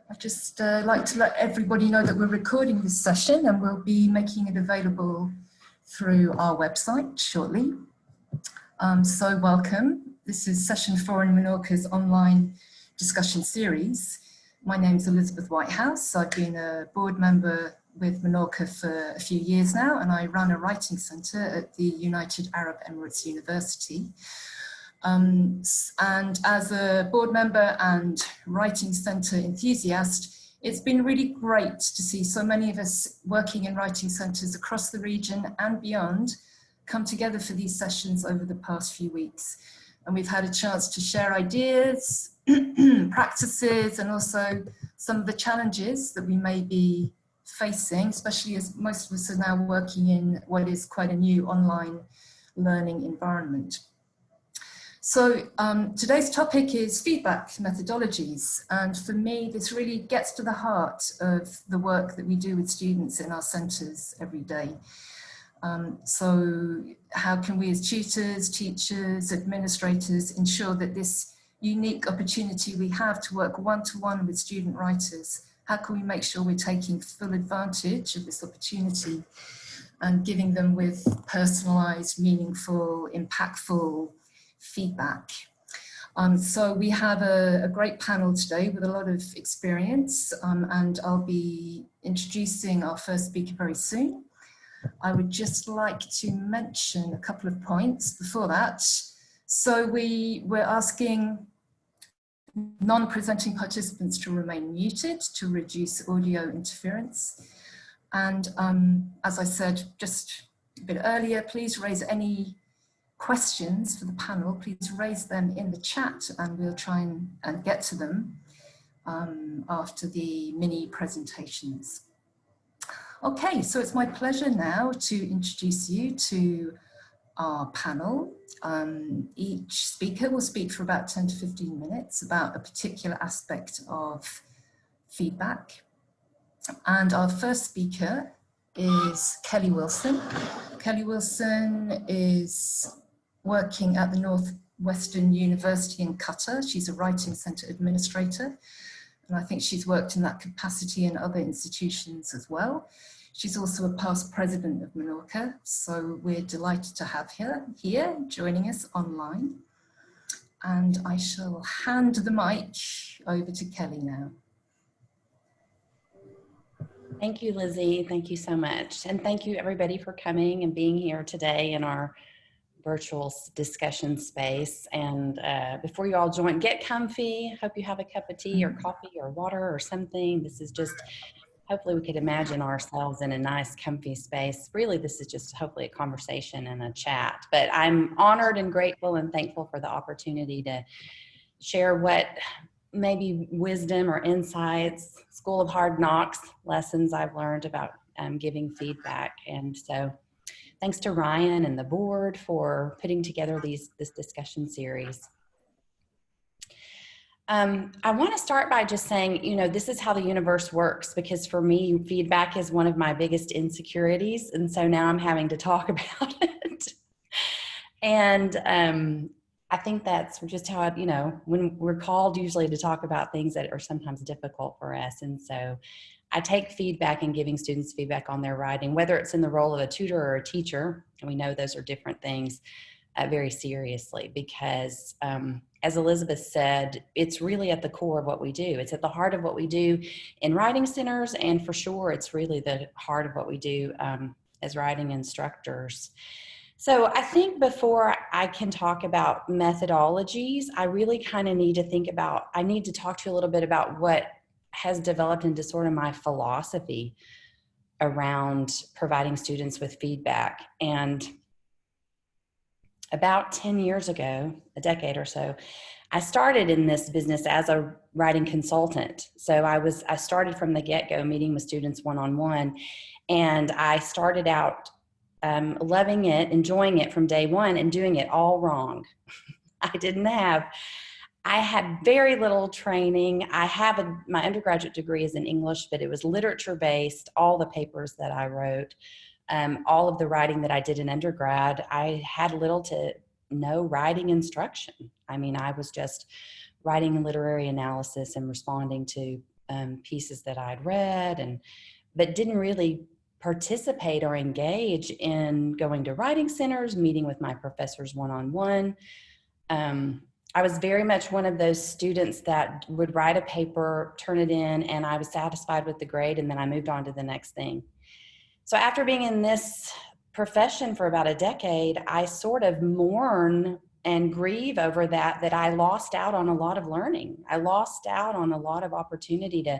I'd just like to let everybody know that we're recording this session and we'll be making it available through our website shortly. So welcome. This is session 4 in Menorca's online discussion series. My name is Elizabeth Whitehouse. I've been a board member with Menorca for a few years now, and I run a writing centre at the United Arab Emirates University. And as a board member and writing centre enthusiast, it's been really great to see so many of us working in writing centres across the region and beyond come together for these sessions over the past few weeks. And we've had a chance to share ideas, practices, and also some of the challenges that we may be facing, especially as most of us are now working in what is quite a new online learning environment. So today's topic is feedback methodologies, and for me this really gets to the heart of the work that we do with students in our centres every day. So how can we as tutors, teachers, administrators ensure that this unique opportunity we have to work one-to-one with student writers, how can we make sure we're taking full advantage of this opportunity and giving them with personalised, meaningful, impactful feedback. So we have a great panel today with a lot of experience, and I'll be introducing our first speaker very soon. I would just like to mention a couple of points before that. So we're asking non-presenting participants to remain muted to reduce audio interference. And as I said just a bit earlier, please raise any questions for the panel. Please raise them in the chat and we'll try and get to them after the mini presentations. Okay, so it's my pleasure now to introduce you to our panel. Each speaker will speak for about 10 to 15 minutes about a particular aspect of feedback. And our first speaker is Kelly Wilson. Kelly Wilson is working at the Northwestern University in Qatar. She's a writing centre administrator, and I think she's worked in that capacity in other institutions as well. She's also a past president of Menorca, so we're delighted to have her here joining us online. And I shall hand the mic over to Kelly now. Thank you, Lizzie. Thank you so much. And thank you everybody for coming and being here today in our virtual discussion space. And before you all join, get comfy. Hope you have a cup of tea or coffee or water or something. This is just, hopefully we could imagine ourselves in a nice comfy space. Really, this is just hopefully a conversation and a chat. But I'm honored and grateful and thankful for the opportunity to share what maybe wisdom or insights, School of Hard Knocks lessons I've learned about giving feedback. And so thanks to Ryan and the board for putting together this discussion series. I want to start by just saying, you know, this is how the universe works, because for me, feedback is one of my biggest insecurities. And so now I'm having to talk about it. And I think that's just how, you know, when we're called usually to talk about things that are sometimes difficult for us. And so I take feedback and giving students feedback on their writing, whether it's in the role of a tutor or a teacher, and we know those are different things, very seriously, because as Elizabeth said, it's really at the core of what we do. It's at the heart of what we do in writing centers, and for sure, it's really the heart of what we do as writing instructors. So I think before I can talk about methodologies, I really kind of need to think about, I need to talk to you a little bit about what has developed into sort of my philosophy around providing students with feedback. And about 10 years ago, a decade or so, I started in this business as a writing consultant. So I started from the get-go meeting with students one-on-one, and I started out loving it, enjoying it from day one, and doing it all wrong. I had very little training. My undergraduate degree is in English, but it was literature-based. All the papers that I wrote, all of the writing that I did in undergrad, I had little to no writing instruction. I mean, I was just writing literary analysis and responding to pieces that I'd read, but didn't really participate or engage in going to writing centers, meeting with my professors one-on-one. I was very much one of those students that would write a paper, turn it in, and I was satisfied with the grade, and then I moved on to the next thing. So after being in this profession for about a decade, I sort of mourn and grieve over that I lost out on a lot of learning. I lost out on a lot of opportunity to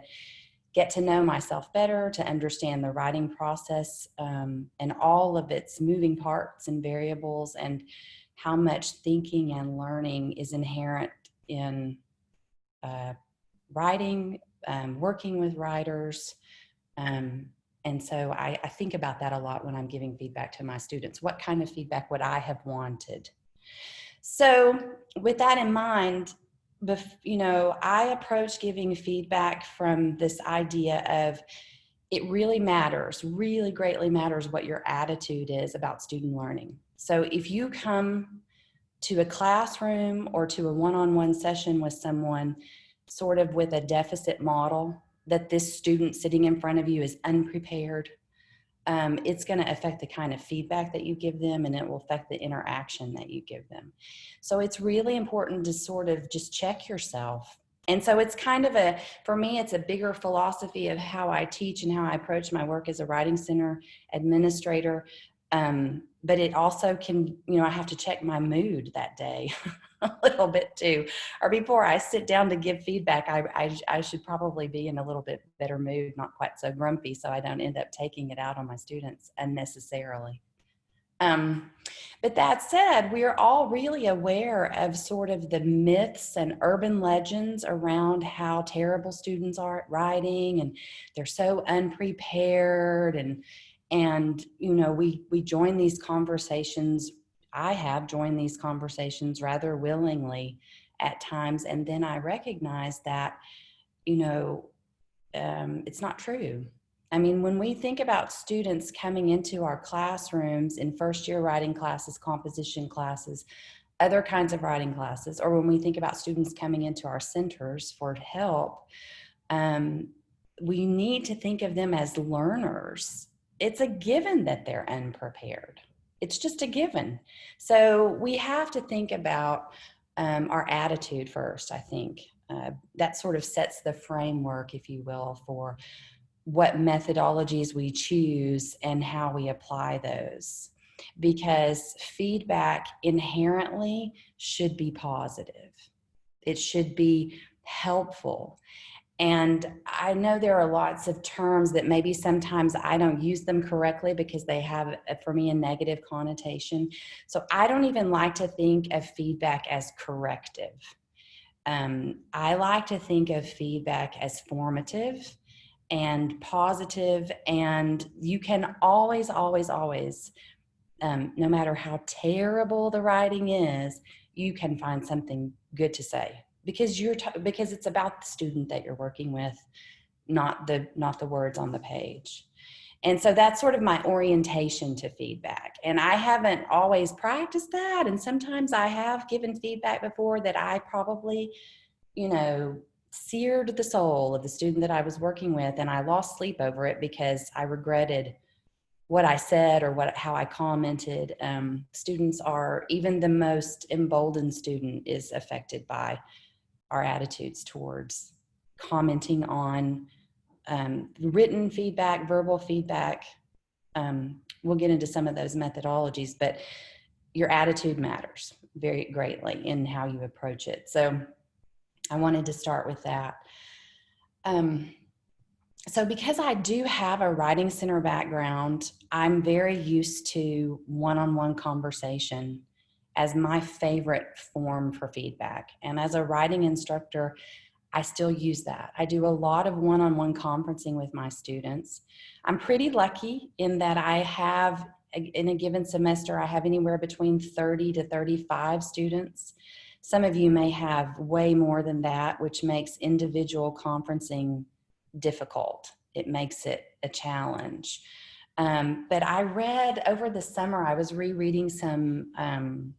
get to know myself better, to understand the writing process and all of its moving parts and variables, and how much thinking and learning is inherent in writing, working with writers. And so I think about that a lot when I'm giving feedback to my students. What kind of feedback would I have wanted? So with that in mind, I approach giving feedback from this idea of it really matters, really greatly matters what your attitude is about student learning. So if you come to a classroom or to a one-on-one session with someone sort of with a deficit model that this student sitting in front of you is unprepared, it's going to affect the kind of feedback that you give them, and it will affect the interaction that you give them. So it's really important to sort of just check yourself. And so it's kind of for me, it's a bigger philosophy of how I teach and how I approach my work as a writing center administrator. But it also can, I have to check my mood that day a little bit too. Or before I sit down to give feedback, I should probably be in a little bit better mood, not quite so grumpy, so I don't end up taking it out on my students unnecessarily. But that said, we are all really aware of sort of the myths and urban legends around how terrible students are at writing, and they're so unprepared, and we join these conversations. I have joined these conversations rather willingly at times, and then I recognize that it's not true. I mean, when we think about students coming into our classrooms in first-year writing classes, composition classes, other kinds of writing classes, or when we think about students coming into our centers for help, we need to think of them as learners. It's a given that they're unprepared. It's just a given. So we have to think about our attitude first, I think. That sort of sets the framework, if you will, for what methodologies we choose and how we apply those. Because feedback inherently should be positive. It should be helpful. And I know there are lots of terms that maybe sometimes I don't use them correctly because they have, for me, a negative connotation. So I don't even like to think of feedback as corrective. I like to think of feedback as formative and positive, and you can always, no matter how terrible the writing is, you can find something good to say because because it's about the student that you're working with, not the words on the page. And so that's sort of my orientation to feedback. And I haven't always practiced that, and sometimes I have given feedback before that I probably, seared the soul of the student that I was working with, and I lost sleep over it because I regretted what I said or how I commented. Students even the most emboldened student is affected by our attitudes towards commenting on written feedback, verbal feedback. We'll get into some of those methodologies, but your attitude matters very greatly in how you approach it. So I wanted to start with that. So because I do have a writing center background, I'm very used to one-on-one conversation as my favorite form for feedback. And as a writing instructor, I still use that. I do a lot of one-on-one conferencing with my students. I'm pretty lucky in that I have, in a given semester, I have anywhere between 30 to 35 students. Some of you may have way more than that, which makes individual conferencing difficult. It makes it a challenge. But I read over the summer, I was rereading some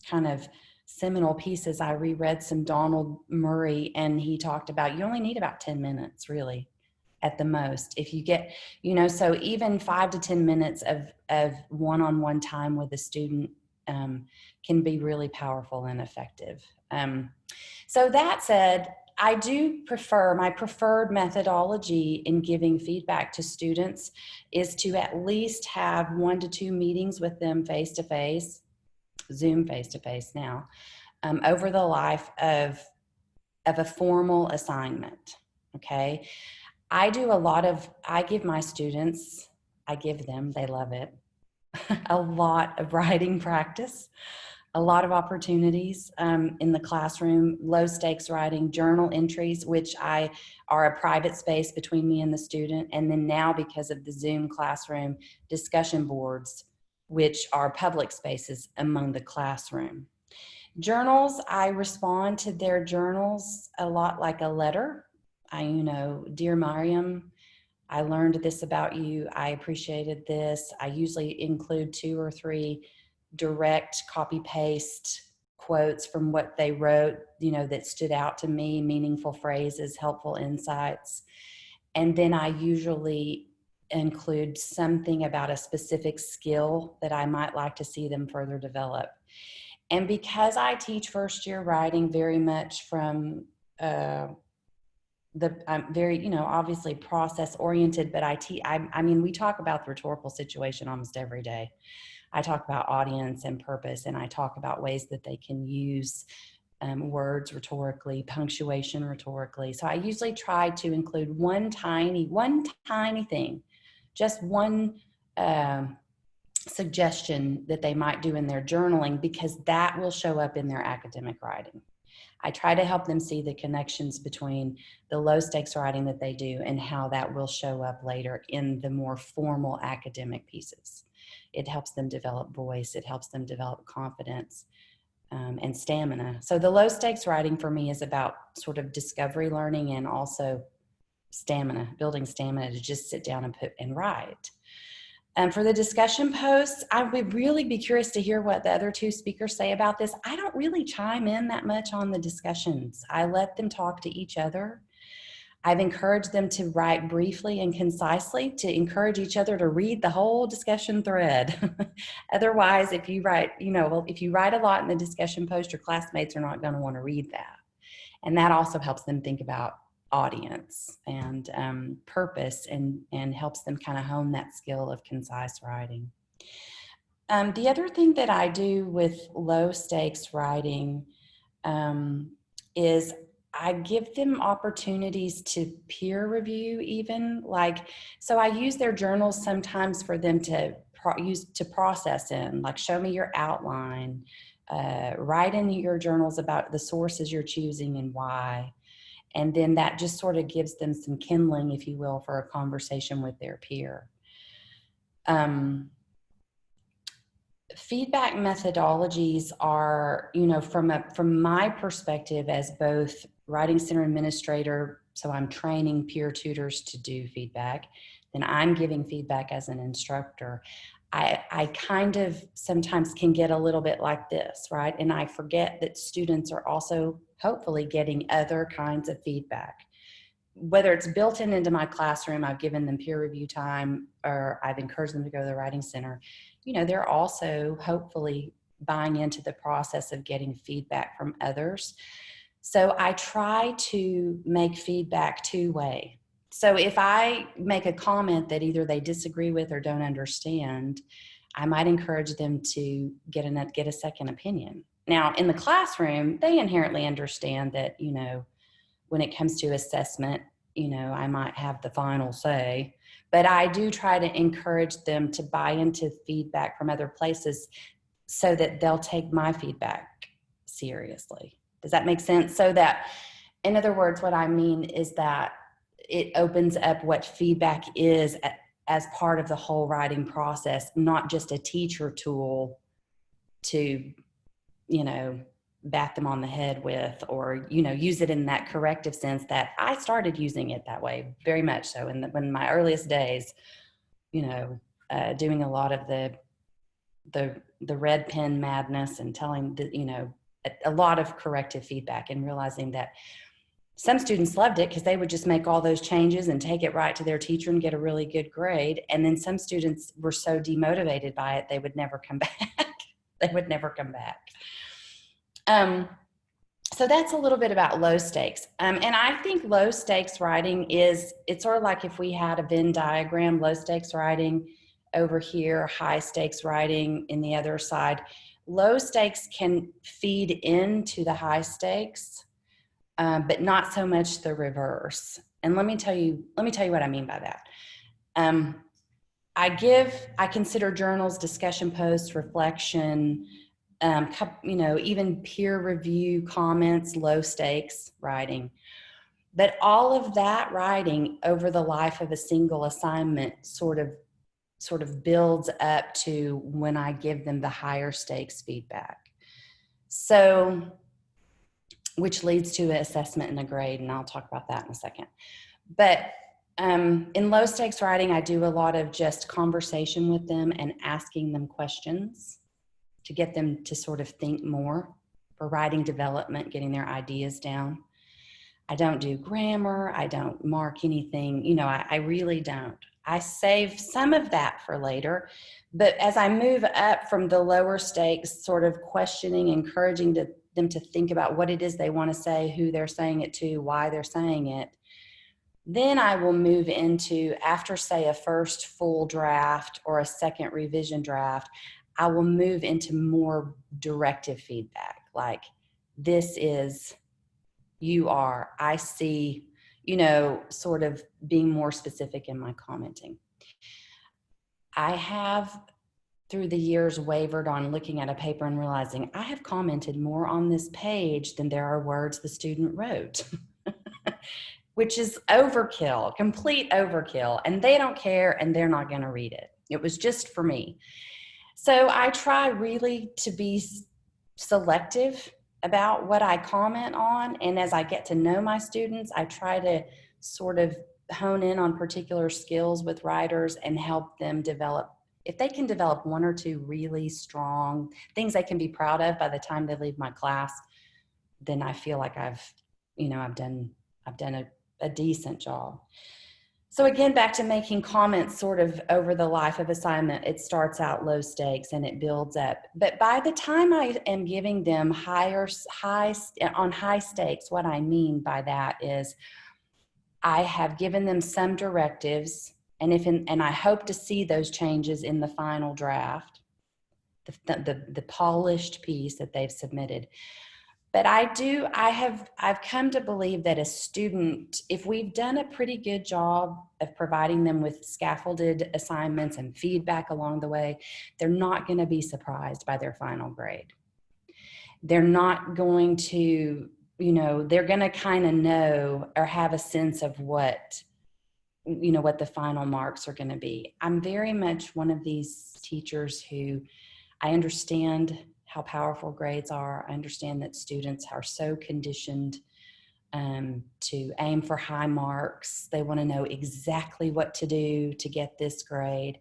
kind of seminal pieces, I reread some Donald Murray, and he talked about you only need about 10 minutes really at the most. If you get, so even 5 to 10 minutes of one-on-one time with a student can be really powerful and effective. So that said, I do prefer, my preferred methodology in giving feedback to students is to at least have 1 to 2 meetings with them face-to-face, Zoom face-to-face now, over the life of a formal assignment, okay? I give my students, they love it, a lot of writing practice, a lot of opportunities in the classroom, low stakes writing, journal entries, which are a private space between me and the student. And then now, because of the Zoom classroom, discussion boards, which are public spaces among the classroom. Journals, I respond to their journals a lot like a letter. Dear Miriam, I learned this about you. I appreciated this. I usually include 2 or 3 direct copy paste quotes from what they wrote, that stood out to me, meaningful phrases, helpful insights. And then I usually include something about a specific skill that I might like to see them further develop. And because I teach first year writing very much from I'm very, obviously process oriented, but we talk about the rhetorical situation almost every day. I talk about audience and purpose, and I talk about ways that they can use words rhetorically, punctuation rhetorically. So I usually try to include one tiny thing, just one suggestion that they might do in their journaling, because that will show up in their academic writing. I try to help them see the connections between the low stakes writing that they do and how that will show up later in the more formal academic pieces. It helps them develop voice. It helps them develop confidence and stamina. So the low stakes writing for me is about sort of discovery learning and also stamina, building stamina to just sit down and write. For the discussion posts, I would really be curious to hear what the other 2 speakers say about this. I don't really chime in that much on the discussions. I let them talk to each other. I've encouraged them to write briefly and concisely, to encourage each other to read the whole discussion thread. Otherwise, if you write a lot in the discussion post, your classmates are not going to want to read that. And that also helps them think about audience and purpose, and helps them kind of hone that skill of concise writing. The other thing that I do with low stakes writing is I give them opportunities to peer review even. So I use their journals sometimes for them to process in, like show me your outline, write in your journals about the sources you're choosing and why. And then that just sort of gives them some kindling, if you will, for a conversation with their peer. Feedback methodologies are, from my perspective as both Writing Center administrator, so I'm training peer tutors to do feedback, then I'm giving feedback as an instructor. I kind of sometimes can get a little bit like this, right? And I forget that students are also hopefully getting other kinds of feedback. Whether it's built into my classroom, I've given them peer review time, or I've encouraged them to go to the Writing Center. They're also hopefully buying into the process of getting feedback from others. So I try to make feedback 2-way. So if I make a comment that either they disagree with or don't understand, I might encourage them to get a second opinion. Now, in the classroom, they inherently understand that, when it comes to assessment, I might have the final say, but I do try to encourage them to buy into feedback from other places so that they'll take my feedback seriously. Does that make sense? So that, in other words, what I mean is that it opens up what feedback is as part of the whole writing process, not just a teacher tool to, bat them on the head with, or, use it in that corrective sense that I started using it that way, very much so in my earliest days, doing a lot of the red pen madness and telling a lot of corrective feedback, and realizing that some students loved it because they would just make all those changes and take it right to their teacher and get a really good grade. And then some students were so demotivated by it, they would never come back. They would never come back. So that's a little bit about low stakes. And I think low stakes writing it's sort of like if we had a Venn diagram, low stakes writing over here, high stakes writing in the other side. Low stakes can feed into the high stakes, but not so much the reverse. And let me tell you what I mean by that. I consider journals, discussion posts, reflection, even peer review comments, low stakes writing. But all of that writing over the life of a single assignment sort of builds up to when I give them the higher stakes feedback. So, which leads to an assessment and a grade, and I'll talk about that in a second. But in low stakes writing, I do a lot of just conversation with them and asking them questions to get them to sort of think more for writing development, getting their ideas down. I don't do grammar. I don't mark anything. I really don't. I save some of that for later. But as I move up from the lower stakes, sort of questioning, encouraging them to think about what it is they want to say, who they're saying it to, why they're saying it, then I will move into, after say a first full draft or a second revision draft, I will move into more directive feedback, like this is, you are, I see, sort of being more specific in my commenting. I have, through the years, wavered on looking at a paper and realizing I have commented more on this page than there are words the student wrote, which is overkill, complete overkill, and they don't care and they're not going to read it. It was just for me. So I try really to be selective about what I comment on. And as I get to know my students, I try to sort of hone in on particular skills with writers and help them develop. If they can develop one or two really strong things they can be proud of by the time they leave my class, then I feel like I've done a decent job. So again, back to making comments sort of over the life of assignment, it starts out low stakes and it builds up. But by the time I am giving them high stakes, what I mean by that is I have given them some directives, and I hope to see those changes in the final draft, the polished piece that they've submitted. But I've come to believe that a student, if we've done a pretty good job of providing them with scaffolded assignments and feedback along the way, they're not going to be surprised by their final grade. They're not going to, they're going to kind of know or have a sense of what the final marks are going to be. I'm very much one of these teachers who I understand how powerful grades are. I understand that students are so conditioned to aim for high marks. They want to know exactly what to do to get this grade.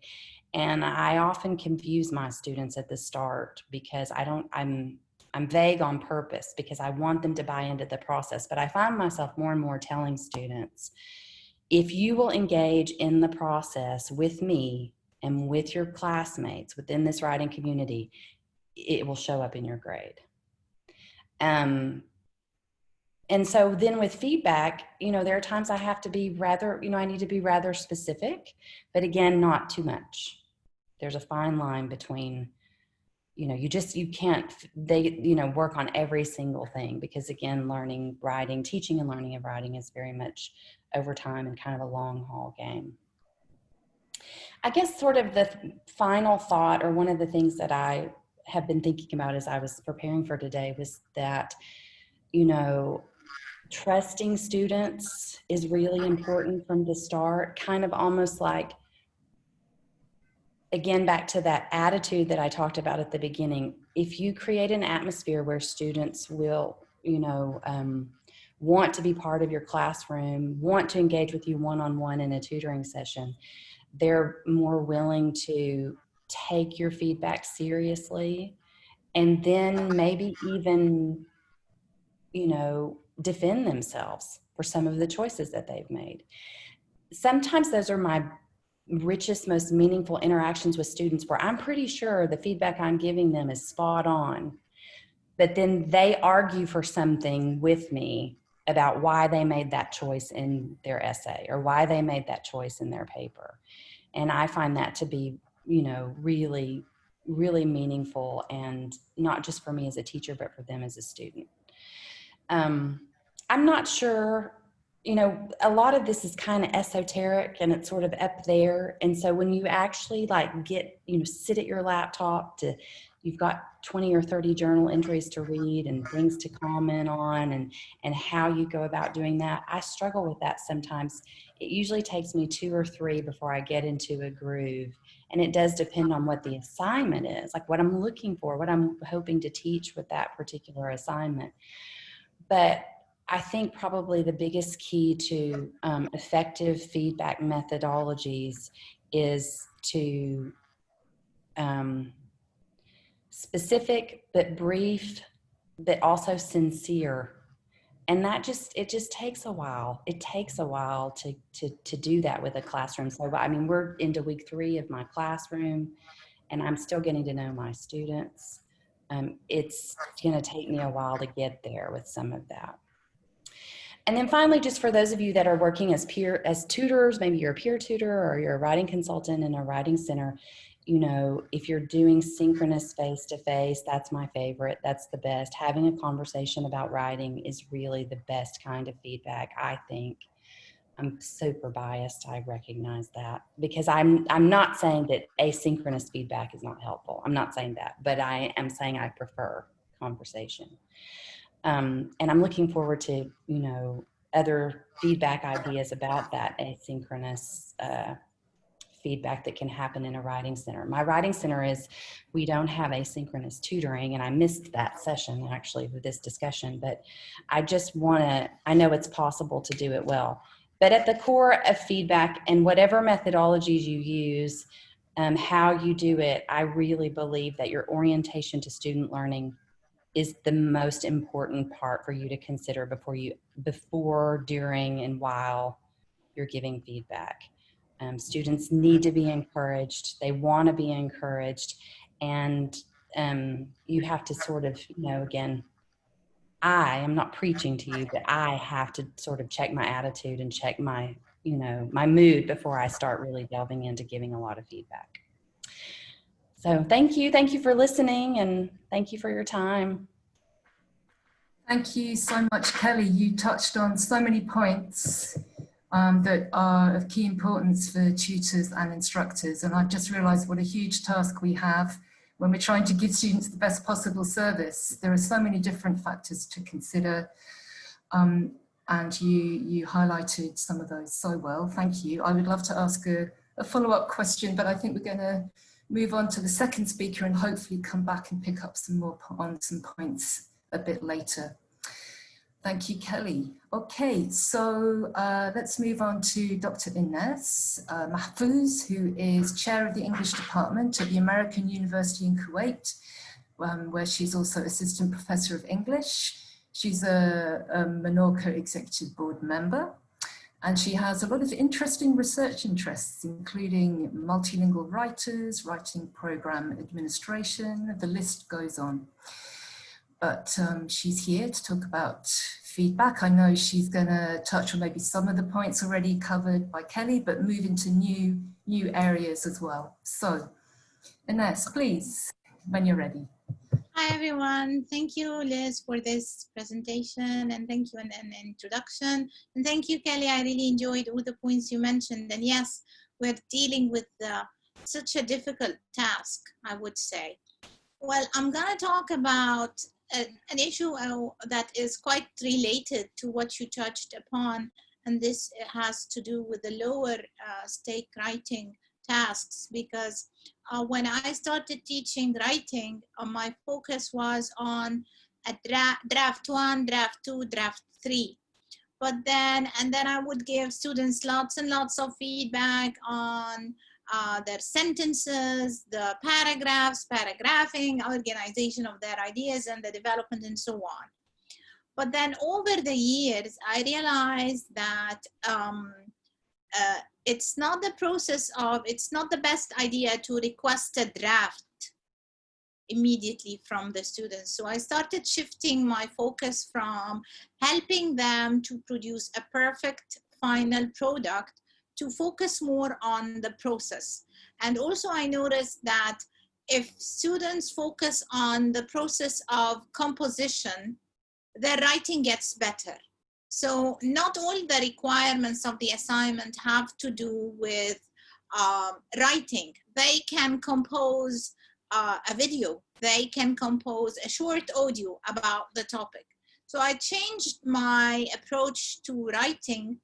And I often confuse my students at the start because I'm vague on purpose because I want them to buy into the process. But I find myself more and more telling students, if you will engage in the process with me and with your classmates within this writing community, it will show up in your grade. And so then with feedback, there are times I have to be rather, I need to be rather specific, but again, not too much. There's a fine line between, you can't, work on every single thing because again, teaching and learning of writing is very much over time and kind of a long haul game. I guess sort of the final thought, or one of the things that I have been thinking about as I was preparing for today, was that, trusting students is really important from the start, kind of almost like, again, back to that attitude that I talked about at the beginning. If you create an atmosphere where students will, want to be part of your classroom, want to engage with you one-on-one in a tutoring session, they're more willing to take your feedback seriously and then maybe even, you know, defend themselves for some of the choices that they've made. Sometimes those are my richest, most meaningful interactions with students, where I'm pretty sure the feedback I'm giving them is spot on, but then they argue for something with me about why they made that choice in their essay or why they made that choice in their paper. And I find that to be, you know, really, really meaningful, and not just for me as a teacher, but for them as a student. I'm not sure, you know, a lot of this is kind of esoteric and it's sort of up there. And so when you actually like get, you know, sit at your laptop you've got 20 or 30 journal entries to read and things to comment on, and how you go about doing that. I struggle with that sometimes. It usually takes me 2 or 3 before I get into a groove. And it does depend on what the assignment is, like what I'm looking for, what I'm hoping to teach with that particular assignment. But I think probably the biggest key to effective feedback methodologies is to specific but brief, but also sincere. And it just takes a while. It takes a while to do that with a classroom. So, I mean, we're into week 3 of my classroom, and I'm still getting to know my students. It's going to take me a while to get there with some of that. And then finally, just for those of you that are working as tutors, maybe you're a peer tutor or you're a writing consultant in a writing center, you know, if you're doing synchronous face-to-face, that's my favorite. That's the best. Having a conversation about writing is really the best kind of feedback, I think. I'm super biased. I recognize that, because I'm not saying that asynchronous feedback is not helpful. I'm not saying that, but I am saying I prefer conversation. And I'm looking forward to, you know, other feedback ideas about that asynchronous feedback that can happen in a writing center. My writing center we don't have asynchronous tutoring, and I missed that session actually with this discussion, but I know it's possible to do it well. But at the core of feedback, and whatever methodologies you use, how you do it, I really believe that your orientation to student learning is the most important part for you to consider before, during, and while you're giving feedback. Students need to be encouraged. They want to be encouraged. And you have to sort of, you know, again, I am not preaching to you, but I have to sort of check my attitude and check my, you know, my mood before I start really delving into giving a lot of feedback. So thank you. Thank you for listening, and thank you for your time. Thank you so much, Kelly. You touched on so many points that are of key importance for tutors and instructors. And I've just realized what a huge task we have when we're trying to give students the best possible service. There are so many different factors to consider. And you highlighted some of those so well. Thank you. I would love to ask a follow-up question, but I think we're going to move on to the second speaker and hopefully come back and pick up some more on some points a bit later. Thank you, Kelly. Okay, so let's move on to Dr. Ines Mahfouz, who is chair of the English department at the American University in Kuwait, where she's also assistant professor of English. She's a Menorca executive board member, and she has a lot of interesting research interests, including multilingual writers, writing program administration, the list goes on. But she's here to talk about feedback. I know she's going to touch on maybe some of the points already covered by Kelly, but move into new areas as well. So, Ines, please, when you're ready. Hi, everyone. Thank you, Liz, for this presentation, and thank you and introduction. And thank you, Kelly. I really enjoyed all the points you mentioned. And yes, we're dealing with such a difficult task, I would say. Well, I'm going to talk about an issue that is quite related to what you touched upon, and this has to do with the lower stake writing tasks, because when I started teaching writing, my focus was on a draft 1, draft 2, draft 3. But then I would give students lots and lots of feedback on their sentences, the paragraphs, paragraphing, organization of their ideas and the development and so on. But then over the years, I realized that it's not the process of, it's not the best idea to request a draft immediately from the students. So I started shifting my focus from helping them to produce a perfect final product to focus more on the process. And also I noticed that if students focus on the process of composition, their writing gets better. So not all the requirements of the assignment have to do with writing. They can compose a video, they can compose a short audio about the topic. So I changed my approach to writing,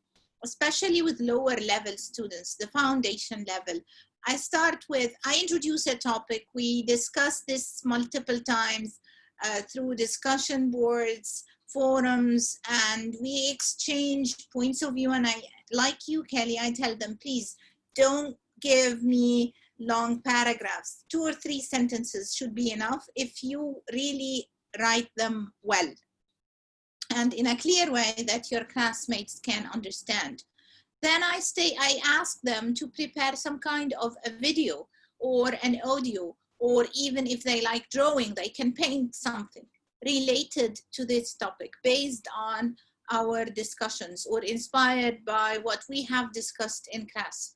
especially with lower level students, the foundation level. I start with, I introduce a topic, we discuss this multiple times through discussion boards, forums, and we exchange points of view. And I, like you, Kelly, I tell them, please don't give me long paragraphs. 2 or 3 sentences should be enough if you really write them well and in a clear way that your classmates can understand. Then I ask them to prepare some kind of a video or an audio, or even if they like drawing, they can paint something related to this topic based on our discussions or inspired by what we have discussed in class.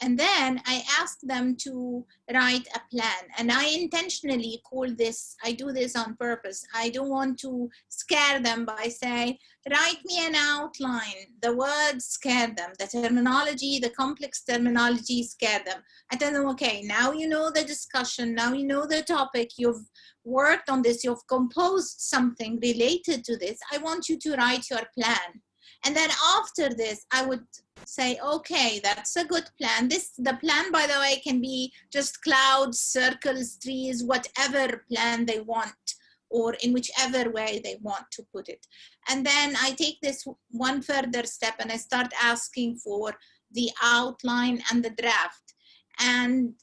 And then I ask them to write a plan. And I intentionally call this, I do this on purpose. I don't want to scare them by saying, write me an outline. The words scare them. The terminology, the complex terminology scare them. I tell them, okay, now you know the discussion, now you know the topic, you've worked on this, you've composed something related to this. I want you to write your plan. And then after this, I would say, okay, that's a good plan. The plan, by the way, can be just clouds, circles, trees, whatever plan they want, or in whichever way they want to put it. And then I take this one further step and I start asking for the outline and the draft. And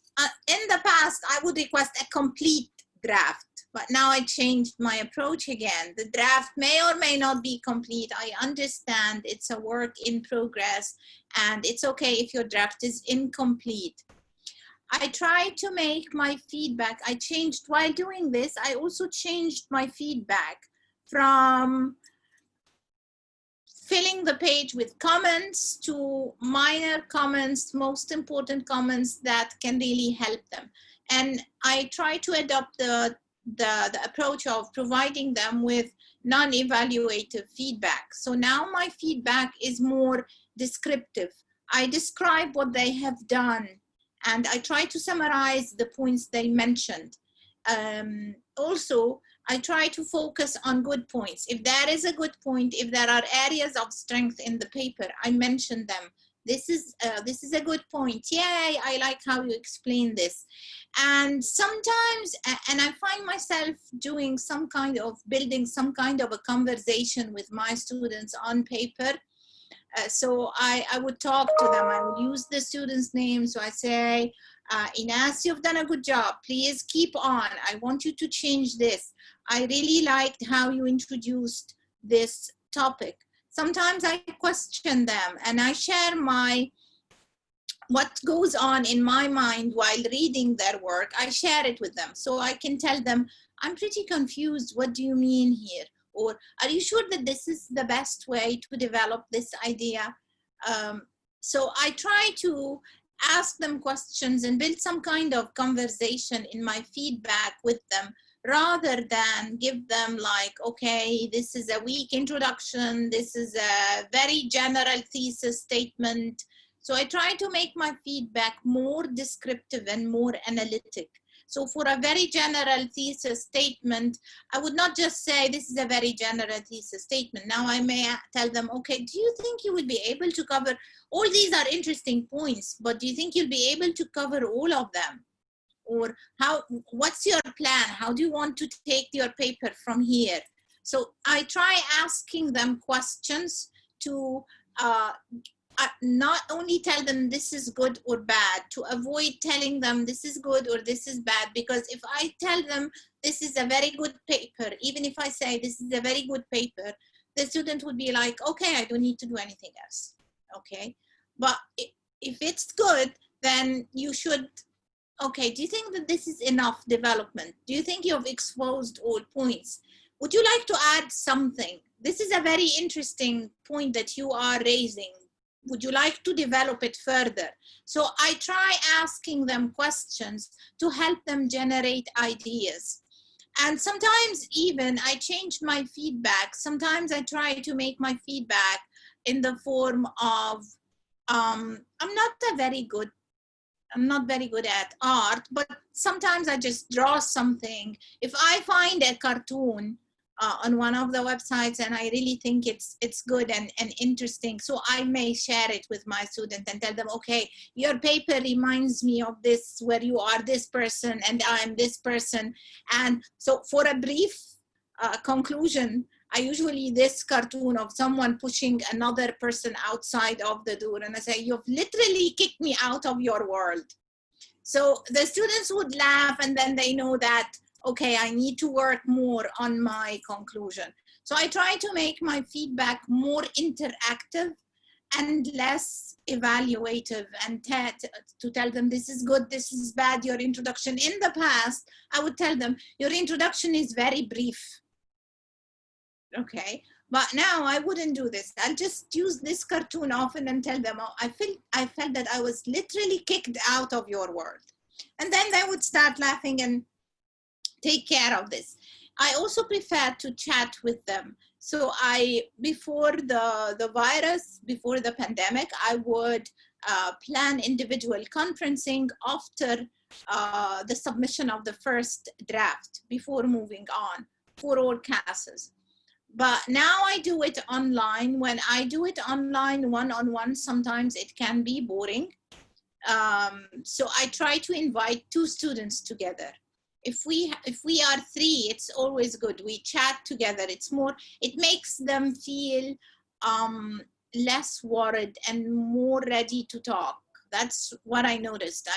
in the past, I would request a complete draft. But now I changed my approach again. The draft may or may not be complete. I understand it's a work in progress and it's okay if your draft is incomplete. I try to make my feedback, I changed while doing this, I also changed my feedback from filling the page with comments to minor comments, most important comments that can really help them. And I try to adopt the approach of providing them with non-evaluative feedback. So now my feedback is more descriptive. I describe what they have done and I try to summarize the points they mentioned. Also, I try to focus on good points. If there is a good point, if there are areas of strength in the paper, I mention them. This is a good point. Yay, I like how you explain this. And sometimes, and I find myself doing some kind of, building some kind of a conversation with my students on paper. So I would talk to them. I would use the student's name. So I say, Inas, you've done a good job. Please keep on. I want you to change this. I really liked how you introduced this topic. Sometimes I question them and I share what goes on in my mind while reading their work. I share it with them so I can tell them, I'm pretty confused. What do you mean here? Or are you sure that this is the best way to develop this idea? So I try to ask them questions and build some kind of conversation in my feedback with them, rather than give them like, okay, this is a weak introduction, this is a very general thesis statement. So I try to make my feedback more descriptive and more analytic. So for a very general thesis statement, I would not just say this is a very general thesis statement. Now I may tell them, okay, do you think you will be able to cover, all these are interesting points, but do you think you'll be able to cover all of them? Or what's your plan? How do you want to take your paper from here? So I try asking them questions to not only tell them this is good or bad, to avoid telling them this is good or this is bad, because if I tell them this is a very good paper, even if I say this is a very good paper, the student would be like, okay, I don't need to do anything else, okay? But if it's good, then you should, okay, do you think that this is enough development? Do you think you've exposed all points? Would you like to add something? This is a very interesting point that you are raising. Would you like to develop it further? So I try asking them questions to help them generate ideas. And sometimes even I change my feedback. Sometimes I try to make my feedback in the form of, I'm not very good at art, but sometimes I just draw something. If I find a cartoon on one of the websites and I really think it's good and interesting, so I may share it with my student and tell them, okay, your paper reminds me of this, where you are this person and I'm this person. And so for a brief conclusion, I usually this cartoon of someone pushing another person outside of the door, and I say, you've literally kicked me out of your world. So the students would laugh, and then they know that, okay, I need to work more on my conclusion. So I try to make my feedback more interactive and less evaluative, and to tell them this is good, this is bad, your introduction. In the past, I would tell them, your introduction is very brief. Okay, but now I wouldn't do this. I'll just use this cartoon often and tell them, oh, I felt that I was literally kicked out of your world. And then they would start laughing and take care of this. I also prefer to chat with them. So before the virus, before the pandemic, I would plan individual conferencing after the submission of the first draft, before moving on, for all classes. But now I do it online. When I do it online, one-on-one, sometimes it can be boring. So I try to invite 2 students together. If we are 3, it's always good. We chat together. It makes them feel less worried and more ready to talk. That's what I noticed.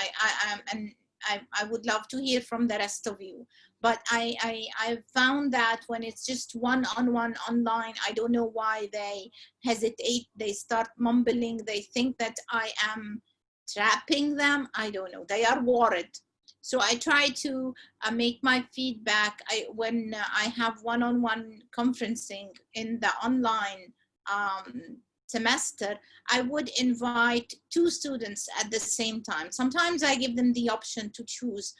I would love to hear from the rest of you. But I found that when it's just one-on-one online, I don't know why they hesitate. They start mumbling. They think that I am trapping them. I don't know. They are worried. So I try to make my feedback. When I have one-on-one conferencing in the online semester, I would invite 2 students at the same time. Sometimes I give them the option to choose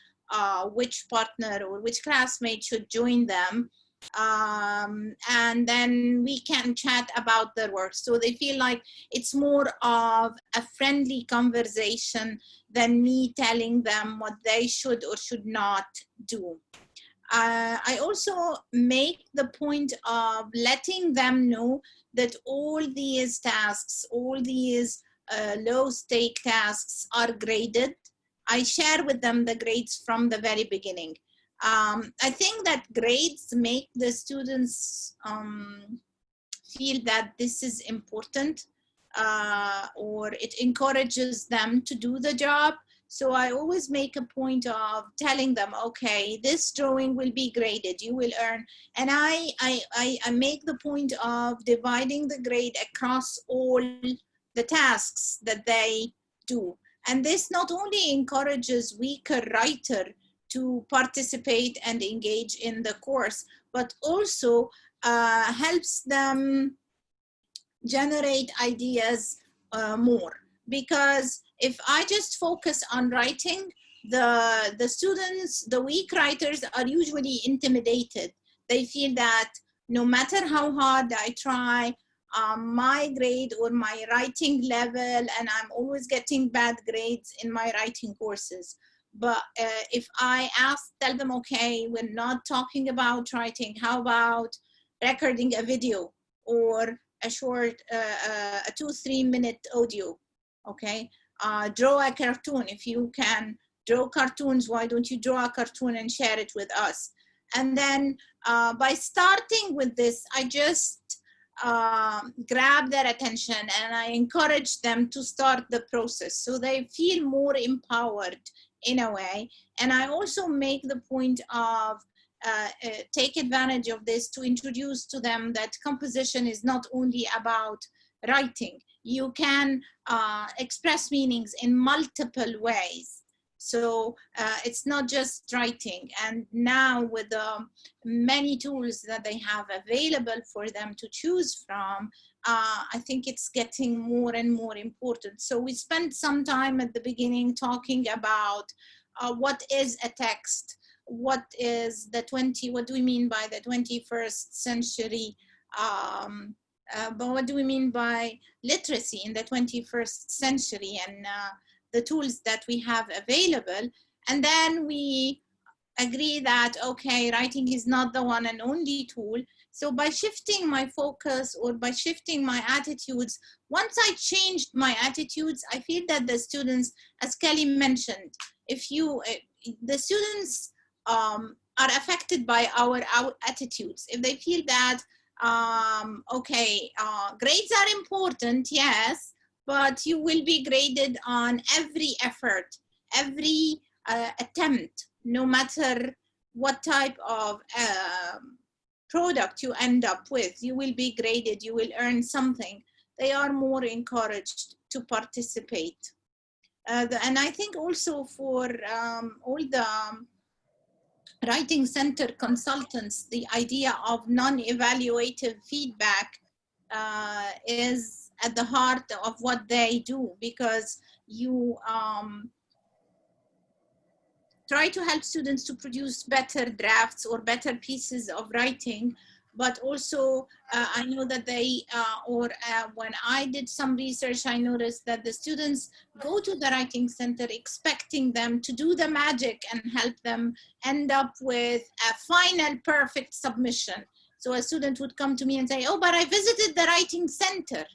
which partner or which classmate should join them. And then we can chat about their work. So they feel like it's more of a friendly conversation than me telling them what they should or should not do. I also make the point of letting them know that all these tasks, all these low-stake tasks are graded. I share with them the grades from the very beginning. I think that grades make the students feel that this is important, or it encourages them to do the job. So I always make a point of telling them, okay, this drawing will be graded, you will earn. And I make the point of dividing the grade across all the tasks that they do. And this not only encourages weaker writer to participate and engage in the course, but also helps them generate ideas more. Because if I just focus on writing, the students, the weak writers, are usually intimidated. They feel that no matter how hard I try, my grade or my writing level, and I'm always getting bad grades in my writing courses. But if I tell them, okay, we're not talking about writing, how about recording a video or a short, a 2-3 minute audio, okay? Draw a cartoon. If you can draw cartoons, why don't you draw a cartoon and share it with us? And then by starting with this, I just grab their attention, and I encourage them to start the process so they feel more empowered in a way. And I also make the point of take advantage of this to introduce to them that composition is not only about writing. You can express meanings in multiple ways. So it's not just writing. And now with the many tools that they have available for them to choose from, I think it's getting more and more important. So we spent some time at the beginning talking about what is a text, what do we mean by the 21st century, but what do we mean by literacy in the 21st century, and the tools that we have available. And then we agree that, okay, writing is not the one and only tool. So by shifting my focus or by shifting my attitudes, once I changed my attitudes, I feel that the students, as Kelly mentioned, the students are affected by our attitudes. If they feel that, grades are important, yes, but you will be graded on every effort, every attempt, no matter what type of product you end up with, you will be graded, you will earn something. They are more encouraged to participate. And I think also for all the writing center consultants, the idea of non-evaluative feedback is at the heart of what they do, because you try to help students to produce better drafts or better pieces of writing. But also I know that when I did some research, I noticed that the students go to the writing center expecting them to do the magic and help them end up with a final perfect submission. So a student would come to me and say, oh, but I visited the writing center.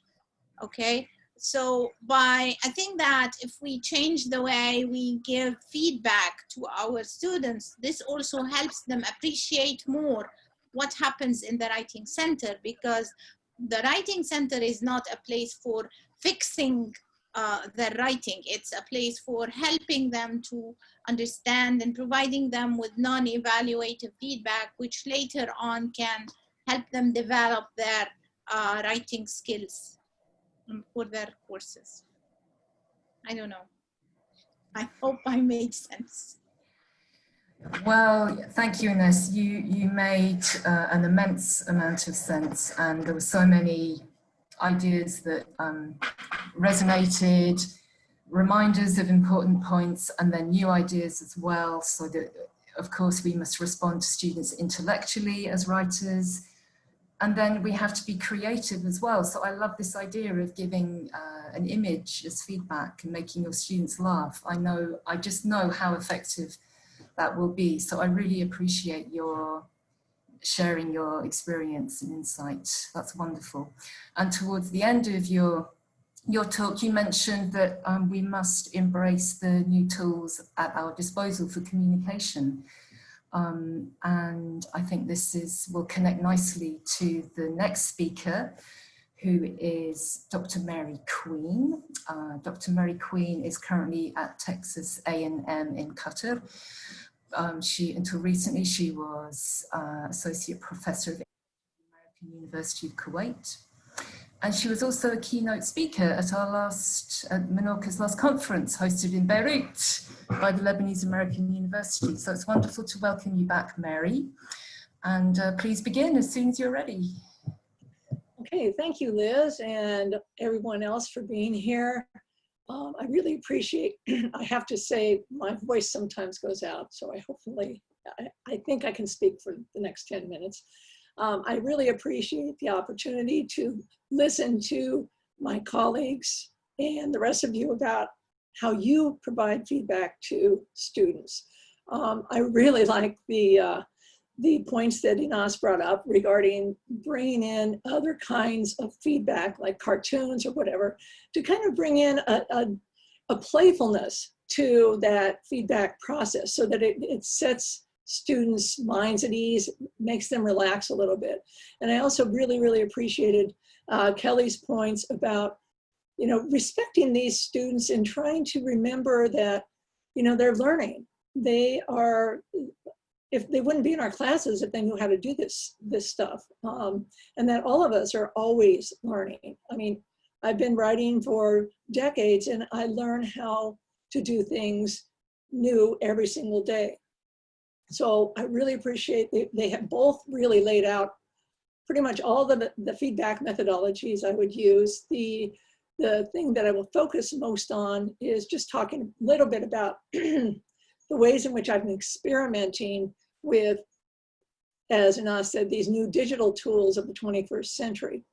Okay, so I think that if we change the way we give feedback to our students, this also helps them appreciate more what happens in the writing center, because the writing center is not a place for fixing their writing. It's a place for helping them to understand and providing them with non-evaluative feedback, which later on can help them develop their writing skills for their courses. I don't know. I hope I made sense. Well, thank you, Ines. You made an immense amount of sense, and there were so many ideas that resonated, reminders of important points, and then new ideas as well. So that, of course, we must respond to students intellectually as writers, and then we have to be creative as well. So I love this idea of giving an image as feedback and making your students laugh. I just know how effective that will be. So I really appreciate your sharing your experience and insight. That's wonderful. And towards the end of your talk, you mentioned that we must embrace the new tools at our disposal for communication. And I think this will connect nicely to the next speaker, who is Dr. Mary Queen. Dr. Mary Queen is currently at Texas A&M in Qatar. Until recently, she was Associate Professor of the American University of Kuwait. And she was also a keynote speaker at Menorca's last conference, hosted in Beirut by the Lebanese American University. So it's wonderful to welcome you back, Mary. And please begin as soon as you're ready. Okay, thank you, Liz, and everyone else for being here. I really appreciate, I have to say, my voice sometimes goes out, so I think I can speak for the next 10 minutes. I really appreciate the opportunity to listen to my colleagues and the rest of you about how you provide feedback to students. I really like the points that Ines brought up regarding bringing in other kinds of feedback, like cartoons or whatever, to kind of bring in a playfulness to that feedback process, so that it sets students' minds at ease, makes them relax a little bit. And I also really, really appreciated Kelly's points about, you know, respecting these students and trying to remember that, you know, they're learning. They are, if they wouldn't be in our classes if they knew how to do this stuff. And that all of us are always learning. I mean, I've been writing for decades and I learn how to do things new every single day. So I really appreciate they have both really laid out pretty much all the feedback methodologies I would use. The thing that I will focus most on is just talking a little bit about the ways in which I've been experimenting with, as Anas said, these new digital tools of the 21st century.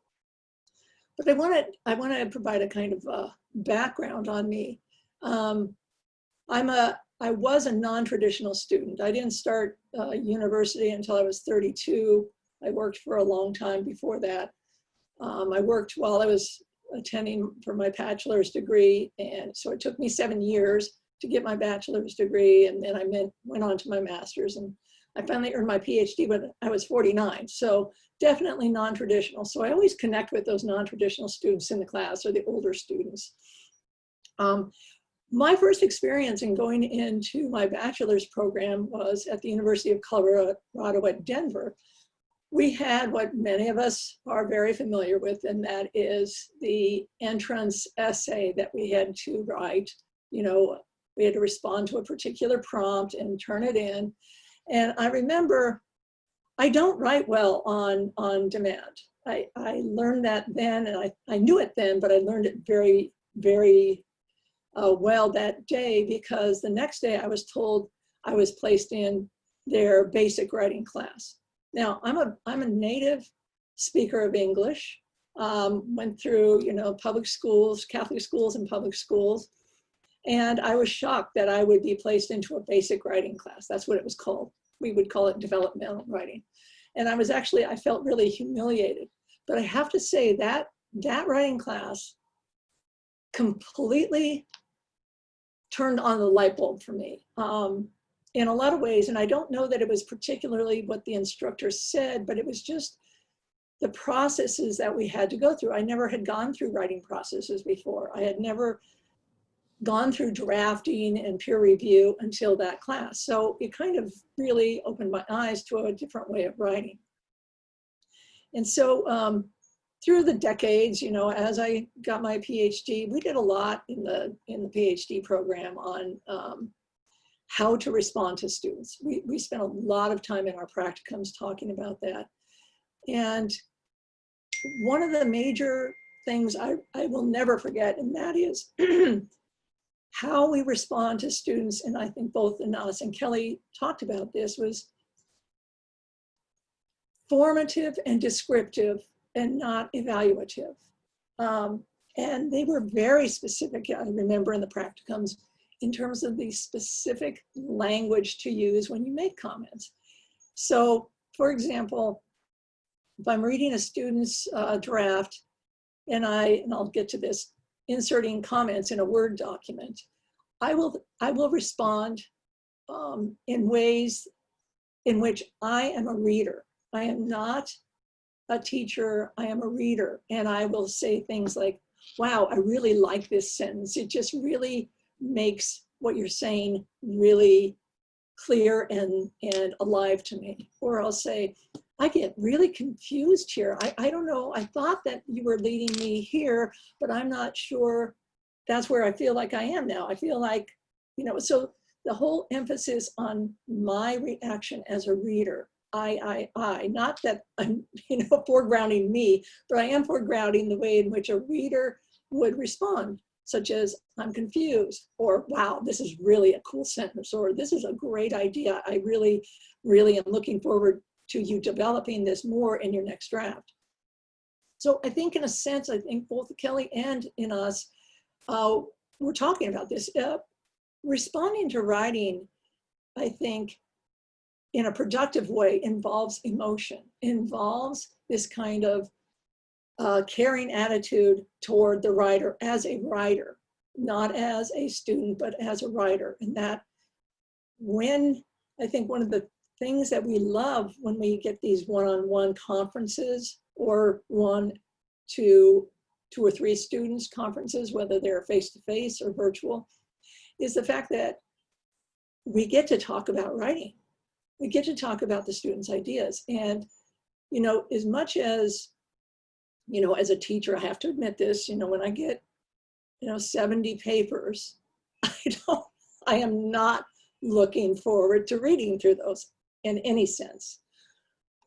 But I want to provide a kind of background on me. I was a non-traditional student. I didn't start university until I was 32. I worked for a long time before that. I worked while I was attending for my bachelor's degree, and so it took me 7 years to get my bachelor's degree, and then I went on to my master's, and I finally earned my PhD when I was 49. So definitely non-traditional. So I always connect with those non-traditional students in the class, or the older students. My first experience in going into my bachelor's program was at the University of Colorado at Denver. We had what many of us are very familiar with, and that is the entrance essay that we had to write. You know, we had to respond to a particular prompt and turn it in. And I remember, I don't write well on demand. I learned that then, and I knew it then, but I learned it very, very well that day, because the next day I was told I was placed in their basic writing class. Now, I'm a native speaker of English, went through, you know, public schools, Catholic schools and public schools, and I was shocked that I would be placed into a basic writing class. That's what it was called. We would call it developmental writing. And I felt really humiliated. But I have to say that writing class completely turned on the light bulb for me in a lot of ways. And I don't know that it was particularly what the instructor said, but it was just the processes that we had to go through. I never had gone through writing processes before. I had never gone through drafting and peer review until that class. So it kind of really opened my eyes to a different way of writing. And so through the decades, you know, as I got my PhD, we did a lot in the PhD program on how to respond to students. We spent a lot of time in our practicums talking about that. And one of the major things I will never forget, and that is how we respond to students, and I think both Anas and Kelly talked about this, was formative and descriptive and not evaluative. And they were very specific, I remember in the practicums, in terms of the specific language to use when you make comments. So, for example, if I'm reading a student's draft, and I'll get to this, inserting comments in a Word document, I will respond in ways in which I am a reader. I am not a teacher, I am a reader. And I will say things like, wow, I really like this sentence. It just really makes what you're saying really clear and alive to me. Or I'll say, I get really confused here. I don't know, I thought that you were leading me here, but I'm not sure that's where I feel like I am now. I feel like, you know, so the whole emphasis on my reaction as a reader, I, not that I'm, you know, foregrounding me, but I am foregrounding the way in which a reader would respond, such as, I'm confused, or wow, this is really a cool sentence, or this is a great idea. I really, really am looking forward to you developing this more in your next draft. So I think in a sense, I think both Kelly and in us, we're talking about this. Responding to writing, I think, in a productive way involves emotion, involves this kind of caring attitude toward the writer as a writer, not as a student, but as a writer. And that when, I think one of the things that we love when we get these one-on-one conferences or 1, 2, 2 or 3 students conferences, whether they're face-to-face or virtual, is the fact that we get to talk about writing. We get to talk about the students' ideas. And, you know, as much as, you know, as a teacher, I have to admit this, you know, when I get, you know, 70 papers, I am not looking forward to reading through those in any sense.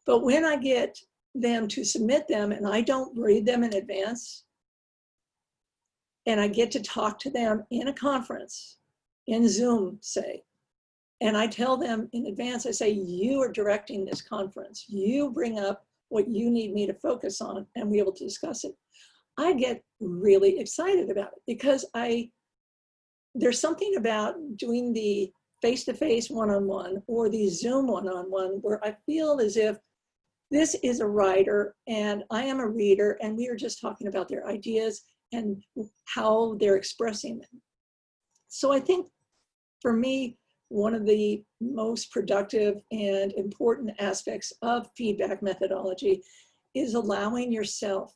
But when I get them to submit them and I don't read them in advance, and I get to talk to them in a conference, in Zoom, say, and I tell them in advance, I say, you are directing this conference. You bring up what you need me to focus on and be able to discuss it. I get really excited about it because there's something about doing the face-to-face one-on-one or the Zoom one-on-one where I feel as if this is a writer and I am a reader and we are just talking about their ideas and how they're expressing them. So I think for me, one of the most productive and important aspects of feedback methodology is allowing yourself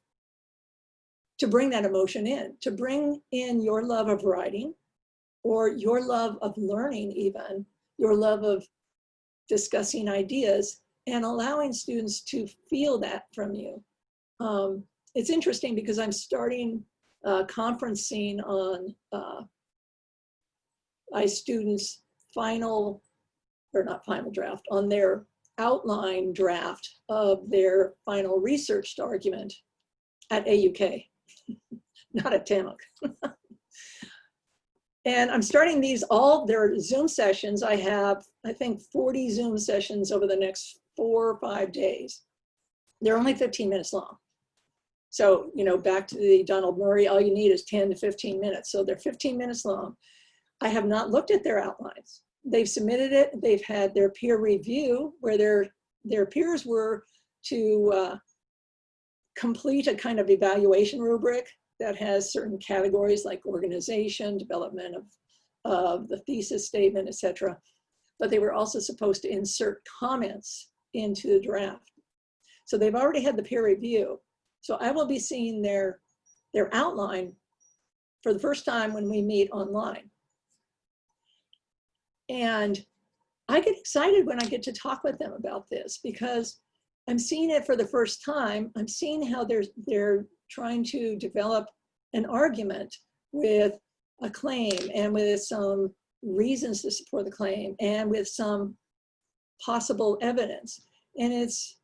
to bring that emotion in, to bring in your love of writing or your love of learning even, your love of discussing ideas and allowing students to feel that from you. It's interesting because I'm starting conferencing on my students' final, or not final draft, on their outline draft of their final researched argument at AUK, not at TAMUK. And I'm starting these all, their Zoom sessions. I have, I think, 40 Zoom sessions over the next 4 or 5 days. They're only 15 minutes long. So, you know, back to the Donald Murray, all you need is 10 to 15 minutes. So they're 15 minutes long. I have not looked at their outlines. They've submitted it. They've had their peer review where their peers were to complete a kind of evaluation rubric that has certain categories like organization, development of the thesis statement, etc. But they were also supposed to insert comments into the draft. So they've already had the peer review. So I will be seeing their outline for the first time when we meet online. And I get excited when I get to talk with them about this because I'm seeing it for the first time. I'm seeing how they're trying to develop an argument with a claim and with some reasons to support the claim and with some possible evidence. And it's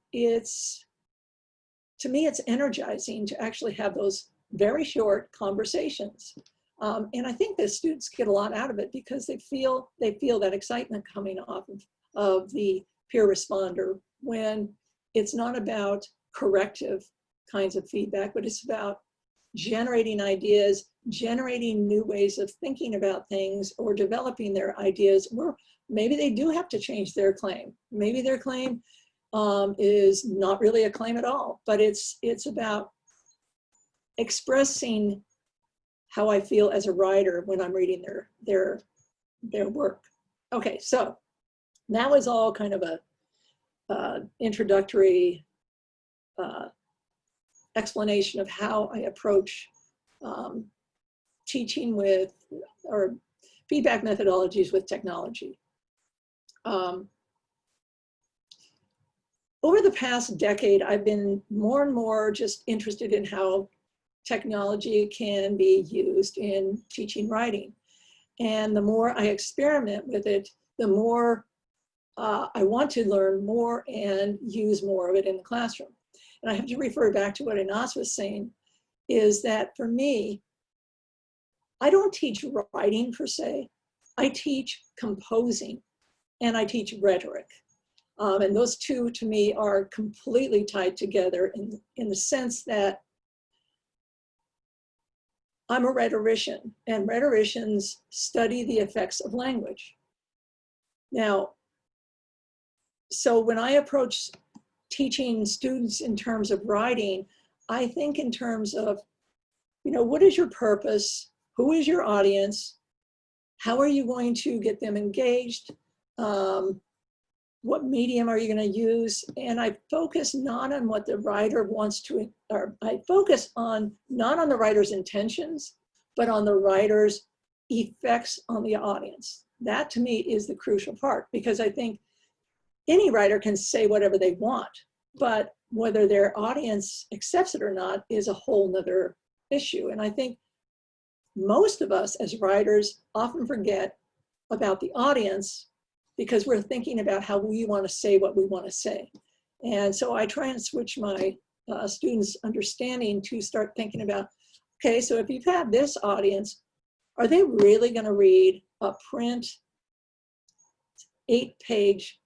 to me, it's energizing to actually have those very short conversations. And I think the students get a lot out of it because they feel that excitement coming off of the peer responder when it's not about corrective kinds of feedback, but it's about generating ideas, generating new ways of thinking about things or developing their ideas, or maybe they do have to change their claim. Maybe their claim is not really a claim at all, but it's about expressing how I feel as a writer when I'm reading their work. Okay, so that was all kind of a introductory explanation of how I approach teaching with, or feedback methodologies with technology. Over the past decade, I've been more and more just interested in how technology can be used in teaching writing. And the more I experiment with it, the more I want to learn more and use more of it in the classroom. And I have to refer back to what Inas was saying, is that for me, I don't teach writing per se. I teach composing and I teach rhetoric. And those two to me are completely tied together in the sense that I'm a rhetorician and rhetoricians study the effects of language. Now, so when I approach teaching students in terms of writing, I think in terms of, you know, what is your purpose? Who is your audience? How are you going to get them engaged? what medium are you going to use? And I focus not on what the writer wants to, or I focus on not on the writer's intentions, but on the writer's effects on the audience. That to me is the crucial part, because I think any writer can say whatever they want, but whether their audience accepts it or not is a whole nother issue. And I think most of us as writers often forget about the audience because we're thinking about how we want to say what we want to say. And so I try and switch my students' understanding to start thinking about, okay, so if you've had this audience, are they really going to read a print 8-page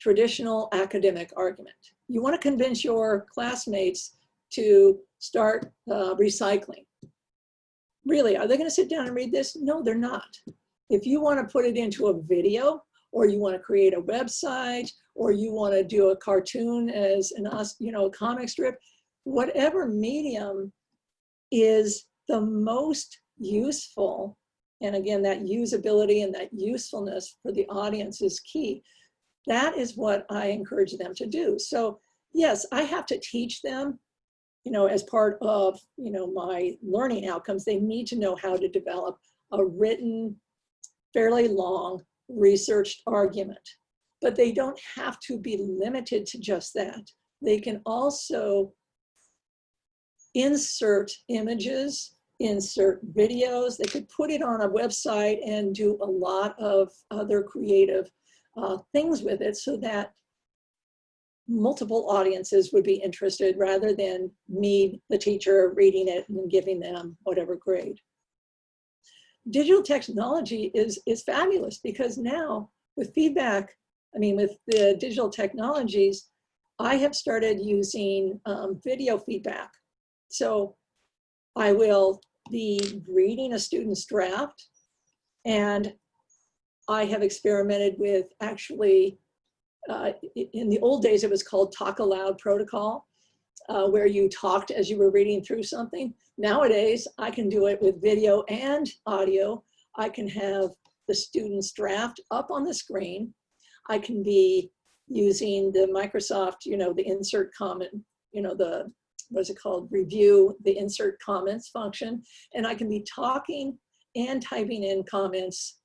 traditional academic argument? You want to convince your classmates to start recycling. Really, are they going to sit down and read this? No, they're not. If you want to put it into a video, or you want to create a website, or you want to do a cartoon as an, a comic strip, whatever medium is the most useful, and again, that usability and that usefulness for the audience is key. That is what I encourage them to do. So yes, I have to teach them, as part of, my learning outcomes, they need to know how to develop a written, fairly long, researched argument. But they don't have to be limited to just that. They can also insert images, insert videos. They could put it on a website and do a lot of other creative things with it so that multiple audiences would be interested rather than me, the teacher, reading it and giving them whatever grade. Digital technology is fabulous because now with feedback, with the digital technologies, I have started using video feedback. So I will be reading a student's draft, and I have experimented with actually, in the old days, it was called talk aloud protocol, where you talked as you were reading through something. Nowadays, I can do it with video and audio. I can have the student's draft up on the screen. I can be using the Microsoft, the insert comment, what's it called, review, the insert comments function. And I can be talking and typing in comments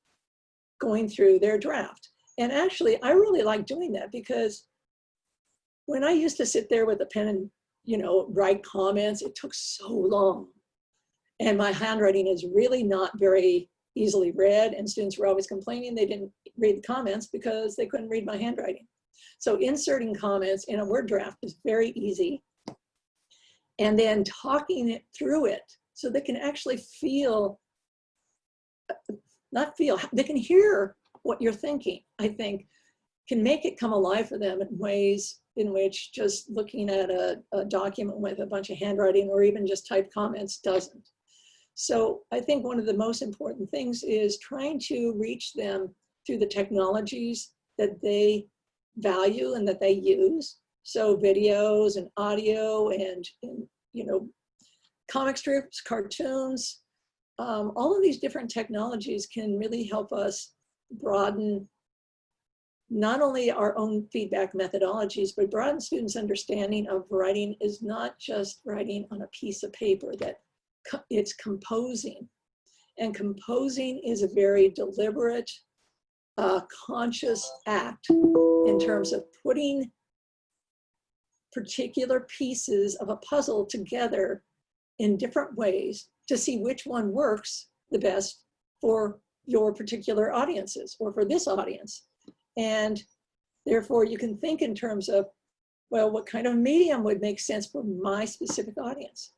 going through their draft. And actually, I really like doing that because when I used to sit there with a pen and, write comments, it took so long. And my handwriting is really not very easily read. And students were always complaining they didn't read the comments because they couldn't read my handwriting. So inserting comments in a Word draft is very easy. And then talking it through it so they can actually they can hear what you're thinking, I think, can make it come alive for them in ways in which just looking at a document with a bunch of handwriting or even just typed comments doesn't. So I think one of the most important things is trying to reach them through the technologies that they value and that they use. So videos and audio and comic strips, cartoons, all of these different technologies can really help us broaden not only our own feedback methodologies, but broaden students' understanding of writing is not just writing on a piece of paper, that it's composing. And composing is a very deliberate, conscious act in terms of putting particular pieces of a puzzle together in different ways to see which one works the best for your particular audiences or for this audience. And therefore you can think in terms of, well, what kind of medium would make sense for my specific audience?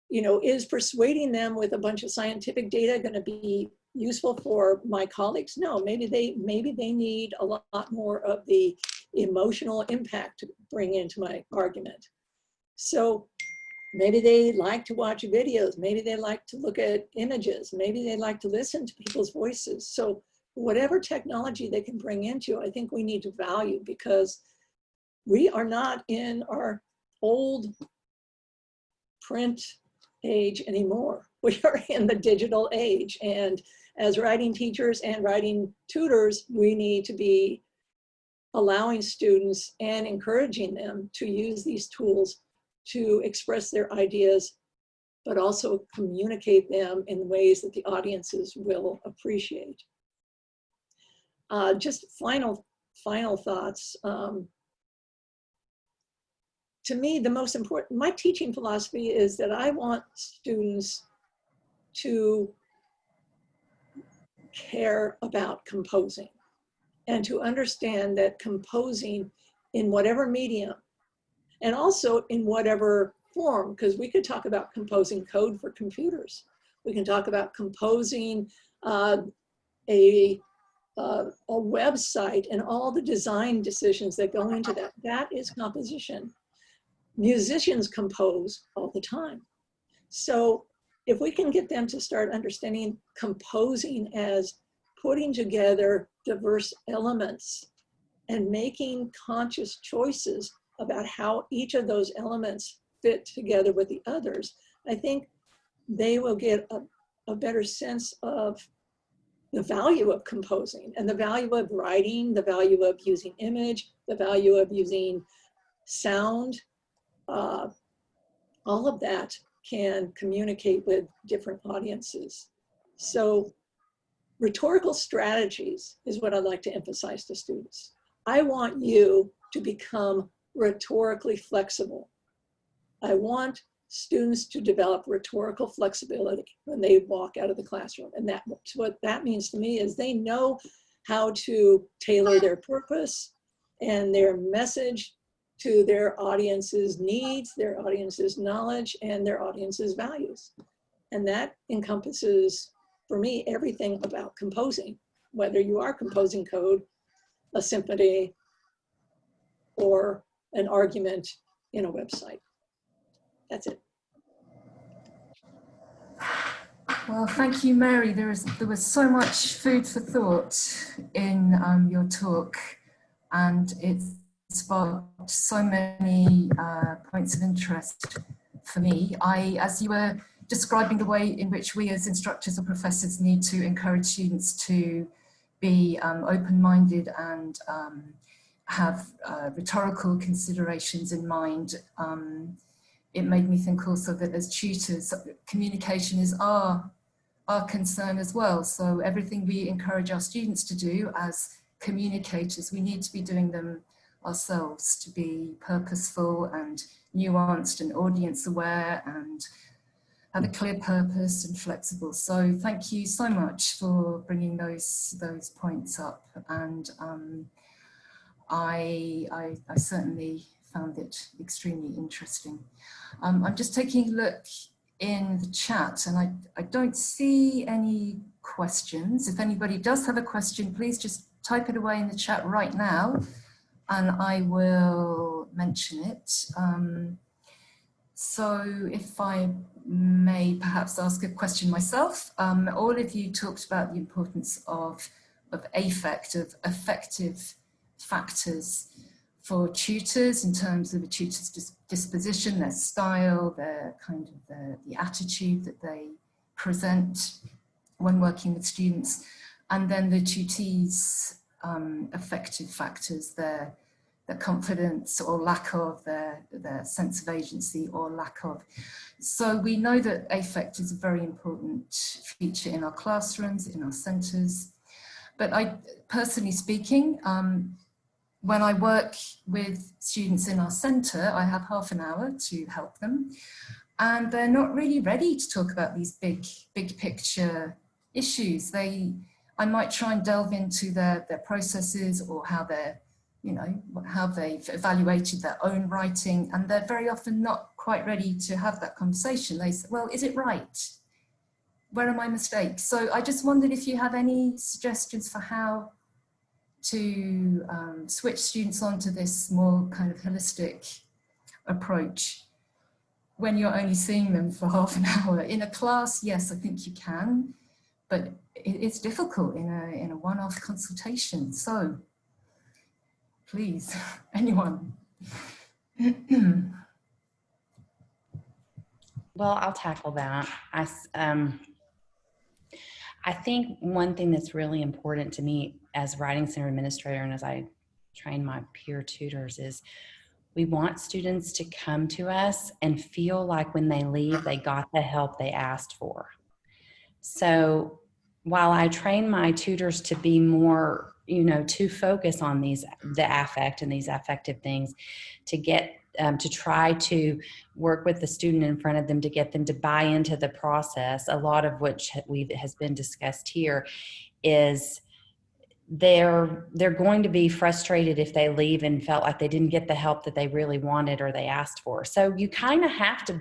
Is persuading them with a bunch of scientific data going to be useful for my colleagues? No, maybe they need a lot more of the emotional impact to bring into my argument. So maybe they like to watch videos, maybe they like to look at images, maybe they like to listen to people's voices. So whatever technology they can bring into, I think we need to value, because we are not in our old print age anymore. We are in the digital age. And as writing teachers and writing tutors, we need to be allowing students and encouraging them to use these tools to express their ideas, but also communicate them in ways that the audiences will appreciate. Just final thoughts. To me, the most important, my teaching philosophy is that I want students to care about composing and to understand that composing in whatever medium and also in whatever form, because we could talk about composing code for computers. We can talk about composing a website and all the design decisions that go into that. That is composition. Musicians compose all the time. So if we can get them to start understanding composing as putting together diverse elements and making conscious choices about how each of those elements fit together with the others, I think they will get a better sense of the value of composing and the value of writing, the value of using image, the value of using sound. All of that can communicate with different audiences. So rhetorical strategies is what I'd like to emphasize to students. I want you to become rhetorically flexible. I want students to develop rhetorical flexibility when they walk out of the classroom. And what that means to me is they know how to tailor their purpose and their message to their audience's needs, their audience's knowledge, and their audience's values. And that encompasses, for me, everything about composing, whether you are composing code, a symphony, or an argument in a website. That's it. Well, thank you, Mary. There was so much food for thought in your talk, and it sparked so many points of interest for me. As you were describing the way in which we as instructors or professors need to encourage students to be open-minded and have rhetorical considerations in mind, it made me think also that as tutors, communication is our concern as well. So everything we encourage our students to do as communicators, we need to be doing them ourselves, to be purposeful and nuanced and audience aware and have a clear purpose and flexible. So thank you so much for bringing those points up, and I certainly found it extremely interesting. I'm just taking a look in the chat, and I don't see any questions. If anybody does have a question, please just type it away in the chat right now, and I will mention it. So if I may perhaps ask a question myself, all of you talked about the importance of affect, of effective factors for tutors in terms of a tutor's disposition, their style, their kind of the attitude that they present when working with students, and then the tutee's effective factors, their confidence or lack of, their sense of agency or lack of. So we know that affect is a very important feature in our classrooms, in our centres. But personally speaking, when I work with students in our centre, I have half an hour to help them, and they're not really ready to talk about these big picture issues. I might try and delve into their processes or how they've evaluated their own writing, and they're very often not quite ready to have that conversation. They say, well, is it right? Where are my mistakes? So I just wondered if you have any suggestions for how to switch students onto this more kind of holistic approach when you're only seeing them for half an hour. In a class, yes, I think you can, but it's difficult in a one-off consultation. So please, anyone. Well, I'll tackle that. I think one thing that's really important to me as writing center administrator, and as I train my peer tutors is we want students to come to us and feel like when they leave, they got the help they asked for. So while I train my tutors to be more, to focus on the affect and these affective things, to get, to try to work with the student in front of them to get them to buy into the process, a lot of which has been discussed here, is they're going to be frustrated if they leave and felt like they didn't get the help that they really wanted or they asked for. So you kind of have to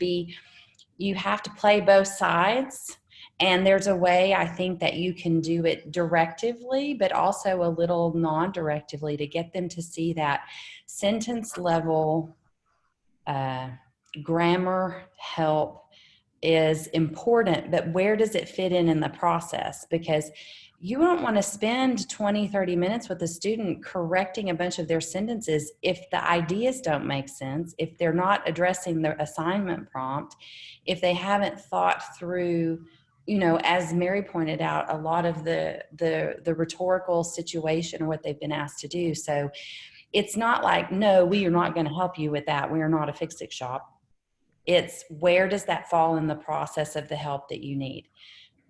play both sides. And there's a way I think that you can do it directively, but also a little non-directively to get them to see that sentence level grammar help is important, but where does it fit in the process? Because you don't want to spend 20, 30 minutes with a student correcting a bunch of their sentences if the ideas don't make sense, if they're not addressing their assignment prompt, if they haven't thought through, as Mary pointed out, a lot of the rhetorical situation or what they've been asked to do. So it's not like, no, we are not going to help you with that. We are not a fix-it shop. It's where does that fall in the process of the help that you need?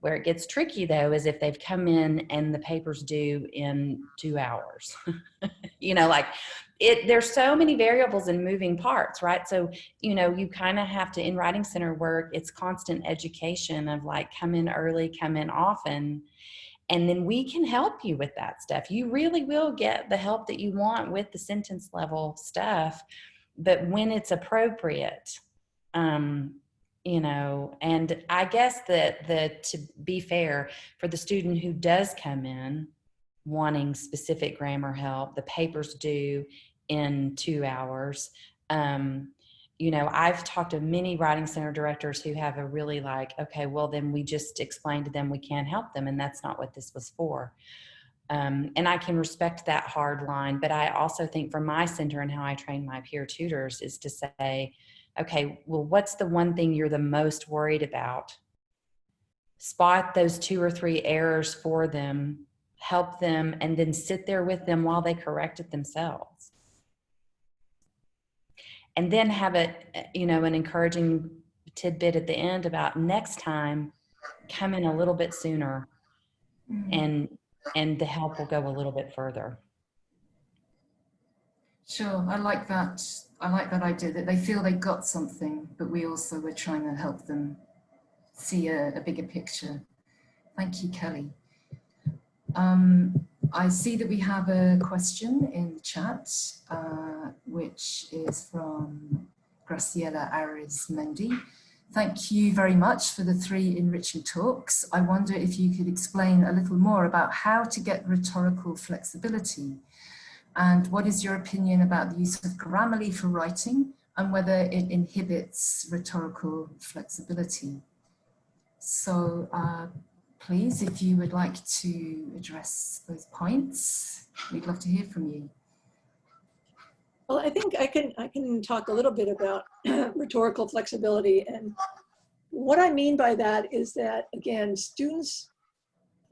Where it gets tricky, though, is if they've come in and the paper's due in 2 hours. There's so many variables and moving parts, right? So, you kind of have to, in Writing Center work, it's constant education of like, come in early, come in often, and then we can help you with that stuff. You really will get the help that you want with the sentence level stuff, but when it's appropriate. And I guess that to be fair, for the student who does come in wanting specific grammar help, the paper's due in 2 hours. I've talked to many Writing Center directors who have a really okay, well, then we just explained to them we can't help them, and that's not what this was for. And I can respect that hard line, but I also think for my center and how I train my peer tutors is to say, okay, well, what's the one thing you're the most worried about? Spot those 2 or 3 errors for them, help them, and then sit there with them while they correct it themselves. And then have an encouraging tidbit at the end about next time, come in a little bit sooner and the help will go a little bit further. Sure, I like that idea that they feel they got something, but we also were trying to help them see a bigger picture. Thank you, Kelly. I see that we have a question in the chat, which is from Graciela Ares-Mendy. Thank you very much for the 3 enriching talks. I wonder if you could explain a little more about how to get rhetorical flexibility. And what is your opinion about the use of Grammarly for writing and whether it inhibits rhetorical flexibility? So please, if you would like to address those points, we'd love to hear from you. Well, I think I can talk a little bit about rhetorical flexibility. And what I mean by that is that, again,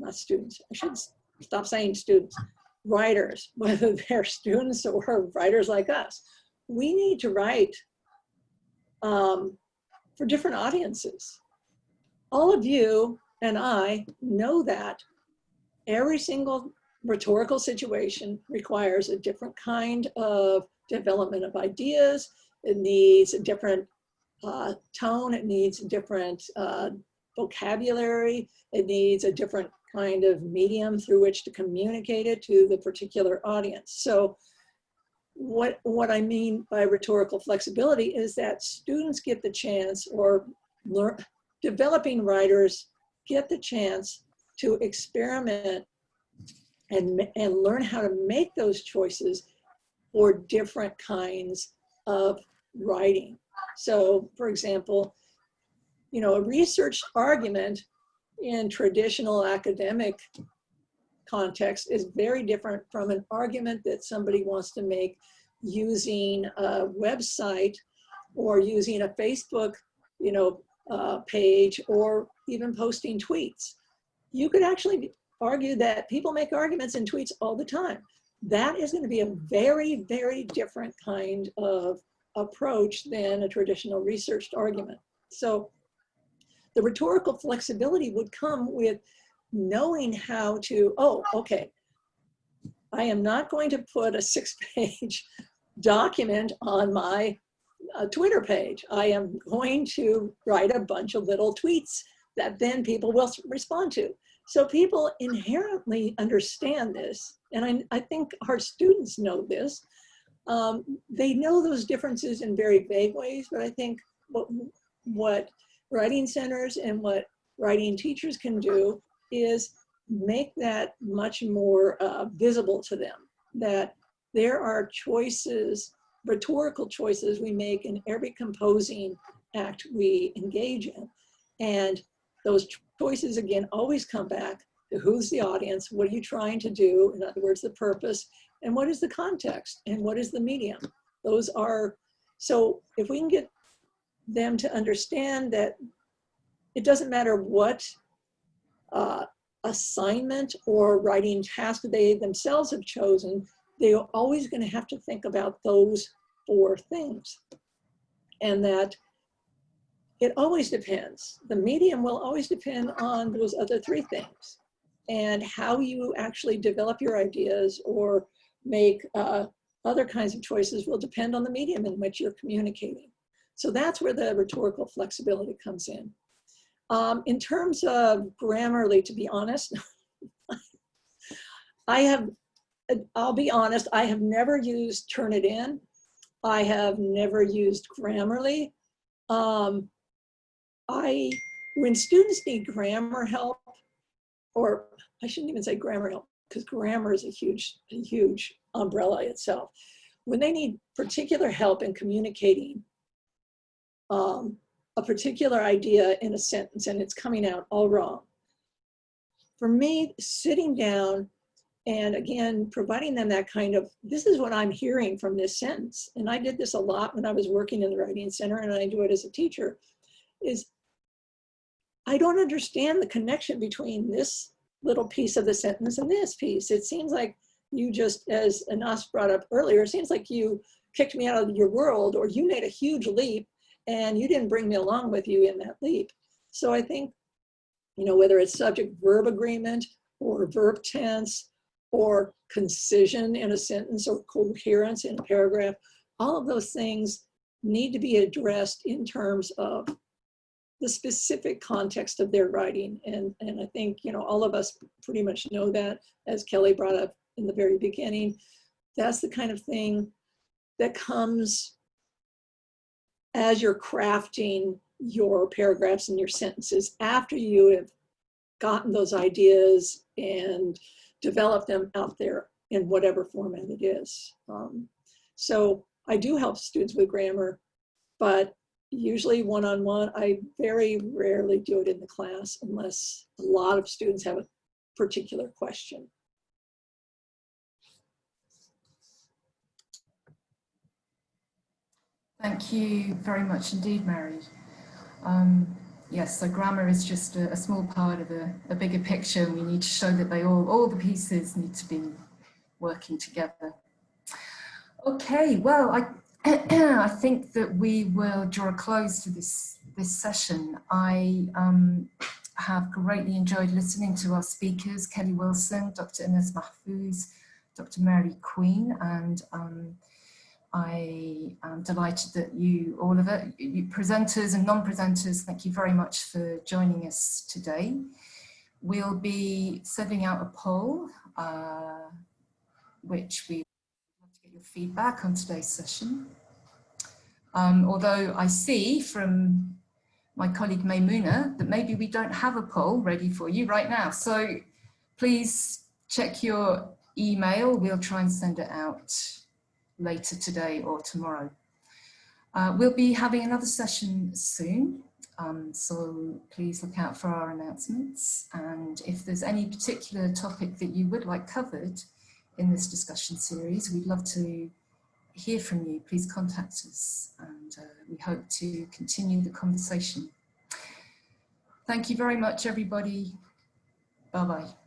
I should stop saying students, writers, whether they're students or writers like us, we need to write for different audiences. All of you and I know that every single rhetorical situation requires a different kind of development of ideas. It needs a different tone. It needs a different vocabulary. It needs a different kind of medium through which to communicate it to the particular audience. So what I mean by rhetorical flexibility is that students get the chance, or developing writers get the chance to experiment and learn how to make those choices for different kinds of writing. So, for example, a research argument in traditional academic context is very different from an argument that somebody wants to make using a website or using a Facebook, page, or even posting tweets. You could actually argue that people make arguments in tweets all the time, that is going to be a very, very different kind of approach than a traditional researched argument. So the rhetorical flexibility would come with knowing how to, oh, okay, I am not going to put a 6-page document on my Twitter page. I am going to write a bunch of little tweets that then people will respond to. So people inherently understand this, and I think our students know this. They know those differences in very vague ways, but I think what writing centers and what writing teachers can do is make that much more visible to them, that there are choices, rhetorical choices we make in every composing act we engage in. And those choices, again, always come back to who's the audience, what are you trying to do, in other words, the purpose, and what is the context, and what is the medium. Those are, so if we can get them to understand that it doesn't matter what assignment or writing task they themselves have chosen, they are always going to have to think about those 4 things. And that it always depends. The medium will always depend on those other 3 things. And how you actually develop your ideas or make other kinds of choices will depend on the medium in which you're communicating. So that's where the rhetorical flexibility comes in. In terms of Grammarly, to be honest, I'll be honest, I have never used Turnitin. I have never used Grammarly. When students need grammar help, or I shouldn't even say grammar help, because grammar is a huge umbrella itself. When they need particular help in communicating a particular idea in a sentence and it's coming out all wrong, for me, sitting down and again, providing them that kind of, this is what I'm hearing from this sentence. And I did this a lot when I was working in the Writing Center, and I do it as a teacher, is I don't understand the connection between this little piece of the sentence and this piece. It seems like you just, as Anas brought up earlier, it seems like you kicked me out of your world, or you made a huge leap and you didn't bring me along with you in that leap. So I think, you know, whether it's subject-verb agreement or verb tense or concision in a sentence or coherence in a paragraph, all of those things need to be addressed in terms of the specific context of their writing. And I think, you know, all of us pretty much know that, as Kelly brought up in the very beginning. That's the kind of thing that comes as you're crafting your paragraphs and your sentences after you have gotten those ideas and developed them out there in whatever format it is. So I do help students with grammar, but usually one-on-one. I very rarely do it in the class unless a lot of students have a particular question. Thank you very much indeed, Mary. Yes, so grammar is just a small part of a bigger picture. We need to show that they all the pieces need to be working together. Okay, well, I think that we will draw a close to this session. I have greatly enjoyed listening to our speakers, Kelly Wilson, Dr. Inez Mahfouz, Dr. Mary Queen, and I am delighted that you, all of it, you presenters and non-presenters, thank you very much for joining us today. We'll be sending out a poll, which we want to get your feedback on today's session. Although I see from my colleague Maymuna that maybe we don't have a poll ready for you right now. So please check your email. We'll try and send it out later today or tomorrow. We'll be having another session soon, so please look out for our announcements. And if there's any particular topic that you would like covered in this discussion series, we'd love to hear from you. Please contact us, and we hope to continue the conversation. Thank you very much, everybody. Bye-bye.